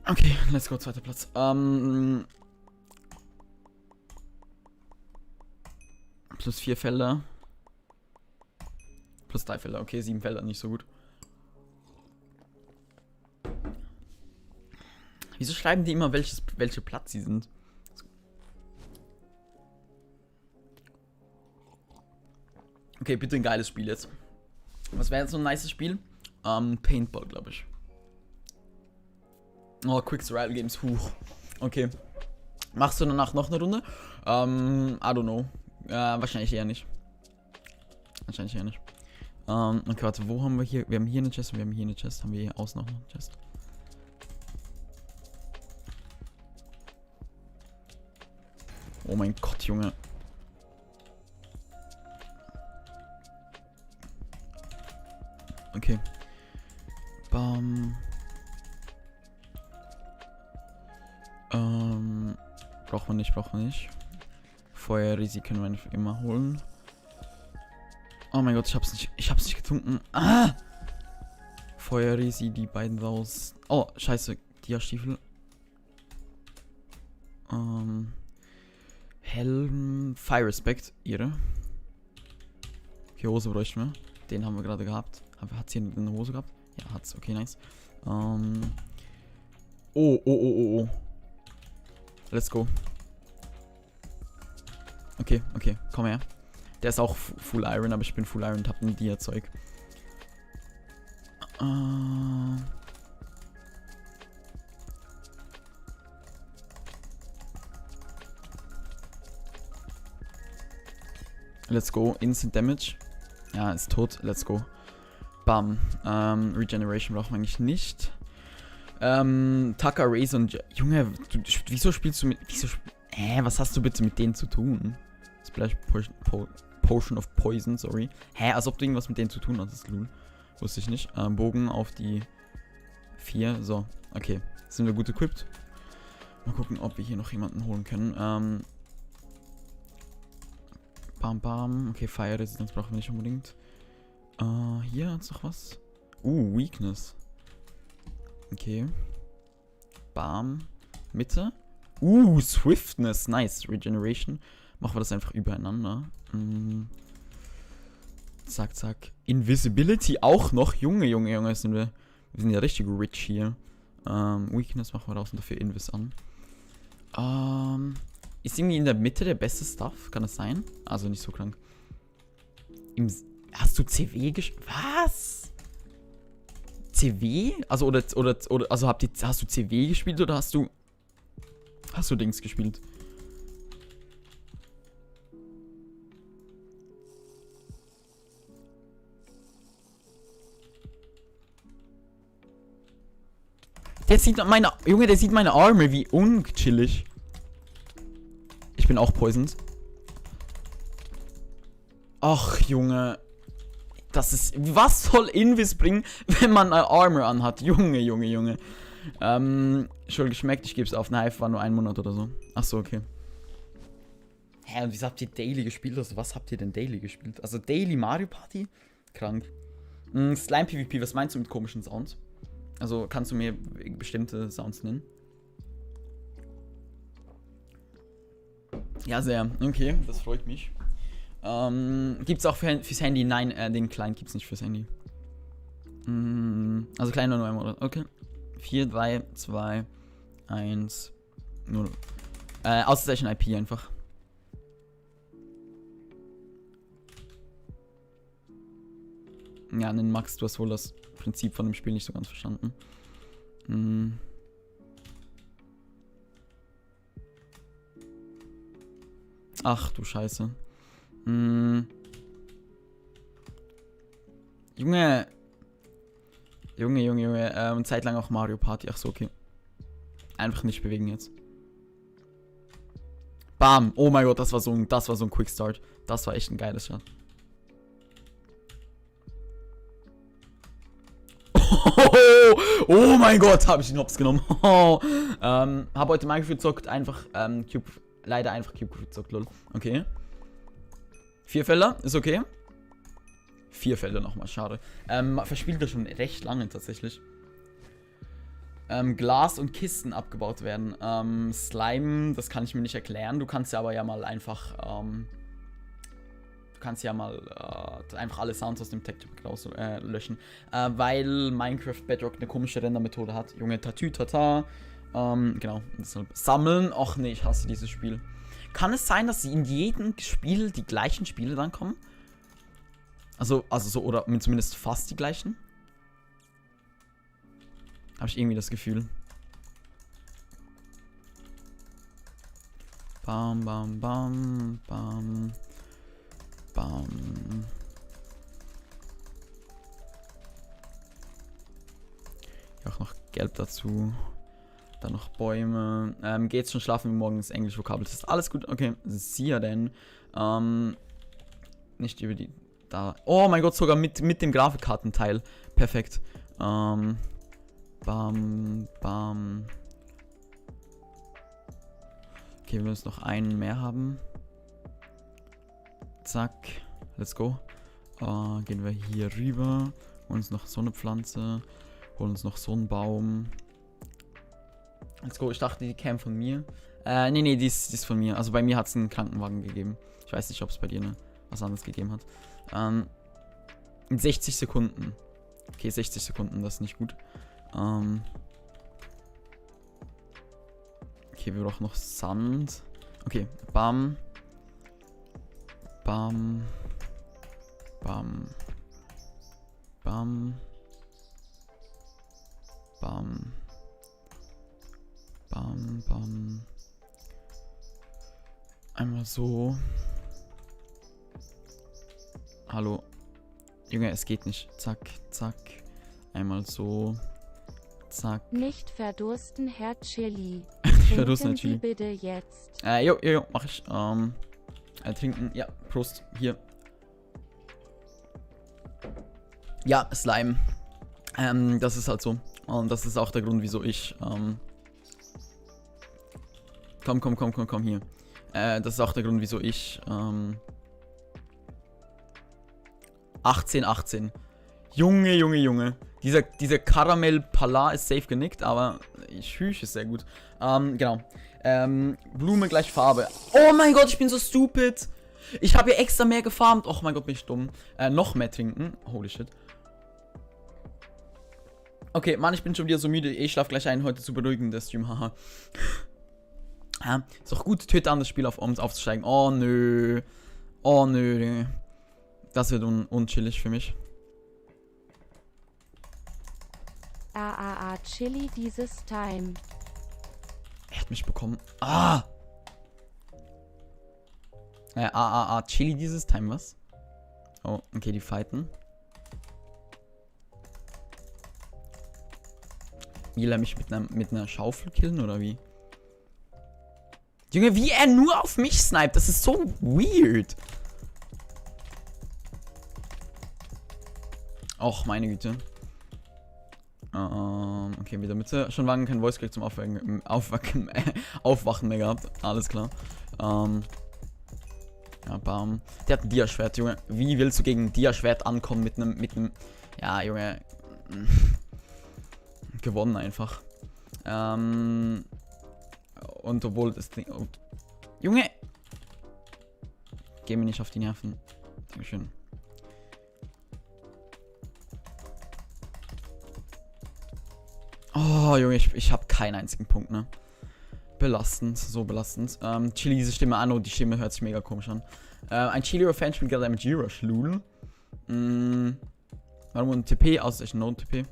Okay, let's go, zweiter Platz. Plus 4 Felder. Plus 3 Felder. Okay, 7 Felder, nicht so gut. Wieso schreiben die immer, welche Platz sie sind? Okay, bitte ein geiles Spiel jetzt. Was wäre jetzt so ein nices Spiel? Paintball, glaube ich. Oh, Quick Survival Games, huch. Okay. Machst du danach noch eine Runde? I don't know. Wahrscheinlich eher nicht. Okay, warte, wo haben wir hier? Wir haben hier eine Chest und wir haben hier eine Chest. Haben wir hier außen noch eine Chest? Oh mein Gott, Junge. Okay. Bam. Brauchen wir nicht. Feuerrisi können wir einfach immer holen. Oh mein Gott, ich hab's nicht getrunken. Ah! Feuerrisi, die beiden raus. Oh, scheiße, Dia-Stiefel. Helm, Fire Respect, ihre. Okay, Hose bräuchten wir. Den haben wir gerade gehabt. Hat sie eine Hose gehabt? Ja, hat's. Okay, nice. Oh. Let's go. Okay, komm her. Der ist auch Full Iron, aber ich bin Full Iron und hab ein Dia-Zeug. Let's go. Instant Damage. Ja, ist tot. Let's go. Bam. Regeneration brauchen wir eigentlich nicht. Tucker, Razor und... Junge, wieso spielst du mit... was hast du bitte mit denen zu tun? Splash Potion of Poison, sorry. Als ob du irgendwas mit denen zu tun hast, Lul. Wusste ich nicht. Bogen auf die 4. So, okay. Sind wir gut equipped? Mal gucken, ob wir hier noch jemanden holen können. Bam. Okay, Fire Resistance brauchen wir nicht unbedingt. Hier hat's noch was. Weakness. Okay. Bam. Mitte. Swiftness. Nice. Regeneration. Machen wir das einfach übereinander. Zack. Invisibility auch noch. Junge. Sind wir sind ja richtig rich hier. Weakness machen wir raus und dafür Invis an. Ist irgendwie in der Mitte der beste Stuff? Kann das sein? Also nicht so krank. Hast du CW gespielt? Was? CW? Also also hast du CW gespielt oder hast du Dings gespielt? Der sieht meine Arme, wie unchillig. Ich bin auch poisoned. Ach, Junge. Das ist... Was soll Invis bringen, wenn man eine Armor anhat? Junge. Schon geschmeckt, ich geb's auf. Knife war nur 1 Monat oder so. Ach so, okay. Und wieso habt ihr Daily gespielt? Also, was habt ihr denn Daily gespielt? Also, Daily Mario Party? Krank. Slime PvP, was meinst du mit komischen Sounds? Also, kannst du mir bestimmte Sounds nennen? Ja, sehr. Okay, das freut mich. Gibt's auch fürs Handy? Nein, den kleinen gibt's nicht fürs Handy. Also kleiner nur einmal. Okay. 4, 3, 2, 1, 0. Außerzeichen IP einfach. Ja, Max, du hast wohl das Prinzip von dem Spiel nicht so ganz verstanden. Ach du Scheiße. Junge. Und zeitlang auch Mario Party. Ach so, okay. Einfach nicht bewegen jetzt. Bam. Oh mein Gott, das war so ein Quick Start. Das war echt ein geiles Shot. Oh mein Gott, habe ich den Hops genommen. Habe heute Minecraft gezockt, einfach leider einfach Cube gezockt, lol. Okay. 4 Felder, ist okay. 4 Felder nochmal, schade. Verspielt das schon recht lange tatsächlich. Glas und Kisten abgebaut werden. Slime, das kann ich mir nicht erklären. Du kannst ja aber ja mal einfach, einfach alle Sounds aus dem Texture raus löschen. Weil Minecraft Bedrock eine komische Rendermethode hat. Junge, Tatütata. Genau. Deshalb sammeln. Och nee, ich hasse dieses Spiel. Kann es sein, dass in jedem Spiel die gleichen Spiele dann kommen? Also so, oder zumindest fast die gleichen? Habe ich irgendwie das Gefühl. Bam, bam, bam, bam, bam. Hier auch noch Gelb dazu. Dann noch Bäume. Geht's schon schlafen? Morgen ist Englisch Vokabeltest. Alles gut, okay. Sie ja denn. Nicht über die. Da. Oh mein Gott, sogar mit dem Grafikkartenteil. Perfekt. Bam, bam. Okay, wir müssen noch einen mehr haben. Zack. Let's go. Gehen wir hier rüber. Holen uns noch so eine Pflanze. Holen uns noch so einen Baum. Let's go. Ich dachte, die käme von mir. Nee, die ist von mir. Also bei mir hat es einen Krankenwagen gegeben. Ich weiß nicht, ob es bei dir was anderes gegeben hat. In 60 Sekunden. Okay, 60 Sekunden, das ist nicht gut. Okay, wir brauchen noch Sand. Okay, bam. Bam. Bam. Bam. Bam. Bam, bam. Einmal so. Hallo. Junge, es geht nicht. Zack, zack. Einmal so. Zack. Nicht verdursten, Herr Chili. Verdursten, Herr Chili. Sie bitte jetzt. Jo, mach ich. Trinken. Ja, Prost. Hier. Ja, Slime. Das ist halt so. Und das ist auch der Grund, wieso ich, Komm, hier. Das ist auch der Grund, wieso ich, 18. Junge. Dieser Karamell Pala ist safe genickt, aber Schüch ist sehr gut. Genau. Blume gleich Farbe. Oh mein Gott, ich bin so stupid. Ich habe hier extra mehr gefarmt. Oh mein Gott, bin ich dumm. Noch mehr trinken. Holy shit. Okay, Mann, ich bin schon wieder so müde. Ich schlaf gleich ein. Heute zu beruhigen, der Stream. Haha. Ja, ist doch gut, töte an das Spiel um aufzusteigen. Oh nö. Das wird unchillig für mich. Chili dieses Time. Er hat mich bekommen. Chili dieses Time, was? Oh, okay, die fighten. Will er mich mit einer Schaufel killen oder wie? Junge, wie er nur auf mich sniped, das ist so weird. Och, meine Güte. Okay, wieder Mitte. Schon lange kein Voice Crack zum Aufwachen mehr gehabt. Alles klar. Ja, bam. Der hat ein Dia-Schwert, Junge. Wie willst du gegen ein Dia-Schwert ankommen mit einem... Ja, Junge. Gewonnen einfach. Und obwohl das Ding... Oh, Junge! Geh mir nicht auf die Nerven. Dankeschön. Oh, Junge, ich habe keinen einzigen Punkt, ne? Belastend, so belastend. Chili, diese Stimme an und die Stimme hört sich mega komisch an. Ein Chili-Fan spielt gerade mit G-Rush, lul. Warum ein TP? Außer ich No TP.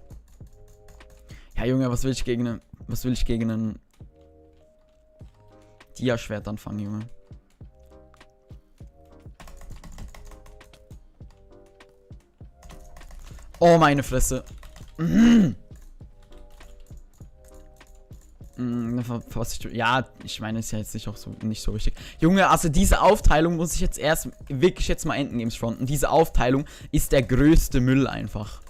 Ja, Junge, was will ich gegen einen Dia-Schwert anfangen, Junge? Oh, meine Fresse. Ja, ich meine, ist ja jetzt nicht so wichtig. Junge, also diese Aufteilung muss ich jetzt wirklich mal Endgames fronten. Diese Aufteilung ist der größte Müll einfach.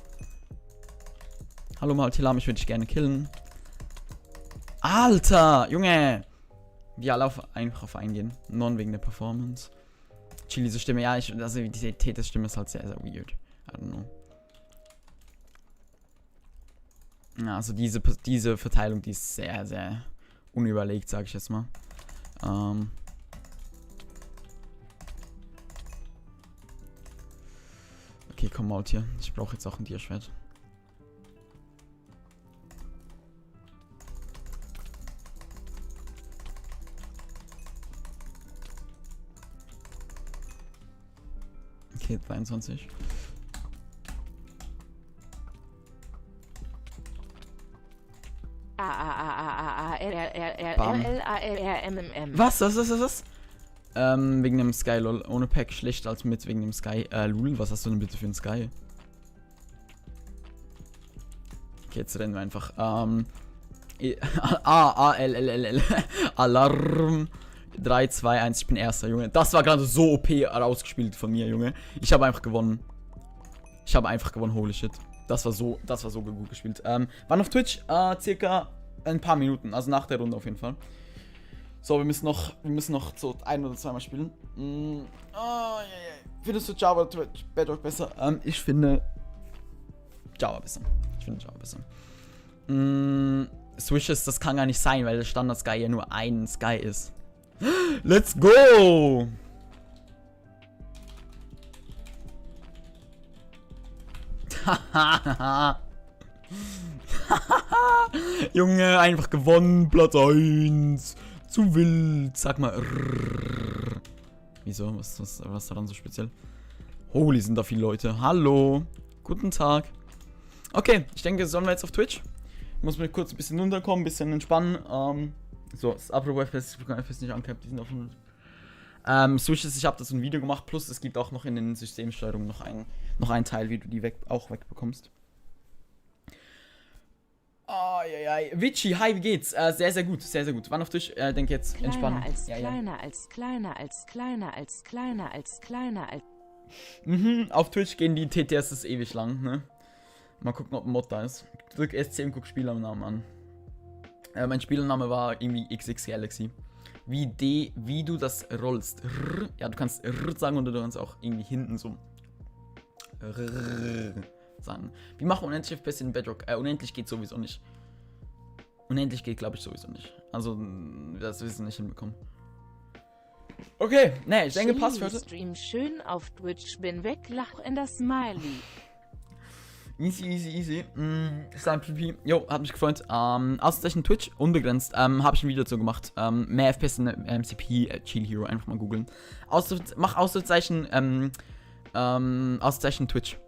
Hallo Maltilam, ich würde dich gerne killen. Alter, Junge. Die alle einfach auf eingehen. Non wegen der Performance. Chilise Stimme, ja, also diese Tetris-Stimme ist halt sehr, sehr weird. I don't know. Ja, also diese Verteilung, die ist sehr, sehr unüberlegt, sage ich jetzt mal. Okay, komm mal hier. Ich brauche jetzt auch ein Tierschwert. Okay, 23. Was? Wegen dem Sky, lol. Ohne Pack schlechter als mit wegen dem Sky. Lul, was hast du denn bitte für ein Sky? Okay, jetzt rennen wir einfach. Alarm. 3, 2, 1, ich bin Erster, Junge. Das war gerade so OP rausgespielt von mir, Junge. Ich habe einfach gewonnen. Holy shit. Das war so gut gespielt. Wann auf Twitch? Circa ein paar Minuten, also nach der Runde auf jeden Fall. So, wir müssen noch so ein- oder zweimal spielen. Findest du Java oder Bedrock besser? Ich finde Java besser. Swishes, das kann gar nicht sein, weil der Standard Sky ja nur ein Sky ist. Let's go! Junge, einfach gewonnen, Platz 1. Zu wild. Sag mal. Wieso? Was ist daran so speziell? Holy, sind da viele Leute. Hallo. Guten Tag. Okay, ich denke, sollen wir jetzt auf Twitch? Ich muss mir kurz ein bisschen runterkommen, ein bisschen entspannen. So, das Upper-Web-Fest nicht angehabt, die sind auf dem Switches, ich habe da so ein Video gemacht, plus es gibt auch noch in den Systemsteuerungen noch einen Teil, wie du die auch wegbekommst. Vici, hi, wie geht's? Sehr, sehr gut, sehr, sehr gut. Wann auf Tisch? Denke jetzt entspannen. Auf Twitch gehen die TTS ewig lang, ne? Mal gucken, ob ein Mod da ist. Drück SC und guck Spielernamen an. Mein Spielername war irgendwie XX Galaxy. Wie du das rollst. Ja, du kannst sagen und du kannst auch irgendwie hinten so sagen. Wie machen unendlich FPS in Bedrock? Unendlich geht sowieso nicht. Unendlich geht, glaube ich, sowieso nicht. Also, das wirst du nicht hinbekommen. Okay, ne, ich denke, passt für heute. Stream schön auf Twitch, bin weg, lach in das Smiley. Easy. Slime PP. Jo, hat mich gefreut. Auszeichen Twitch, unbegrenzt. Habe ich ein Video dazu gemacht. Mehr FPS in MCP, Chill Hero, einfach mal googeln. Mach Auszeichen, Auszeichen Twitch.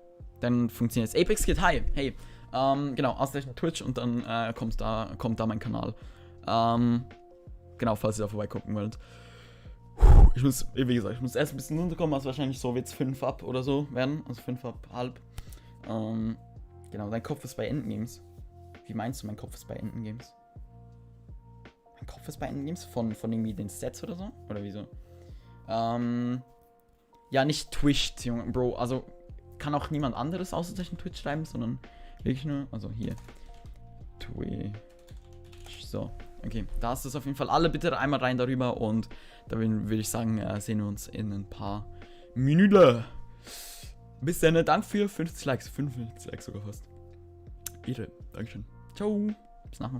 Dann funktioniert es. Apex Kid, hi. Hey. Genau, Auszeichen Twitch und dann kommt da mein Kanal. Genau, falls ihr da vorbeigucken wollt. Ich muss erst ein bisschen runterkommen, also wahrscheinlich so wird's 5 ab oder so werden. Also 5 ab halb. Genau, dein Kopf ist bei Endgames. Wie meinst du, mein Kopf ist bei Endgames? Mein Kopf ist bei Endgames? Von irgendwie den Stats oder so? Oder wieso? Ja, nicht Twitch, Junge, Bro. Also, kann auch niemand anderes Außerzeichen Twitch schreiben, sondern wirklich nur, also hier. Twitch. So, okay. Da ist es auf jeden Fall. Alle bitte einmal rein darüber und da würde ich sagen, sehen wir uns in ein paar Minuten. Bis dann, danke für 50 Likes. 55 Likes sogar fast. Irre. Dankeschön. Ciao. Bis nachher.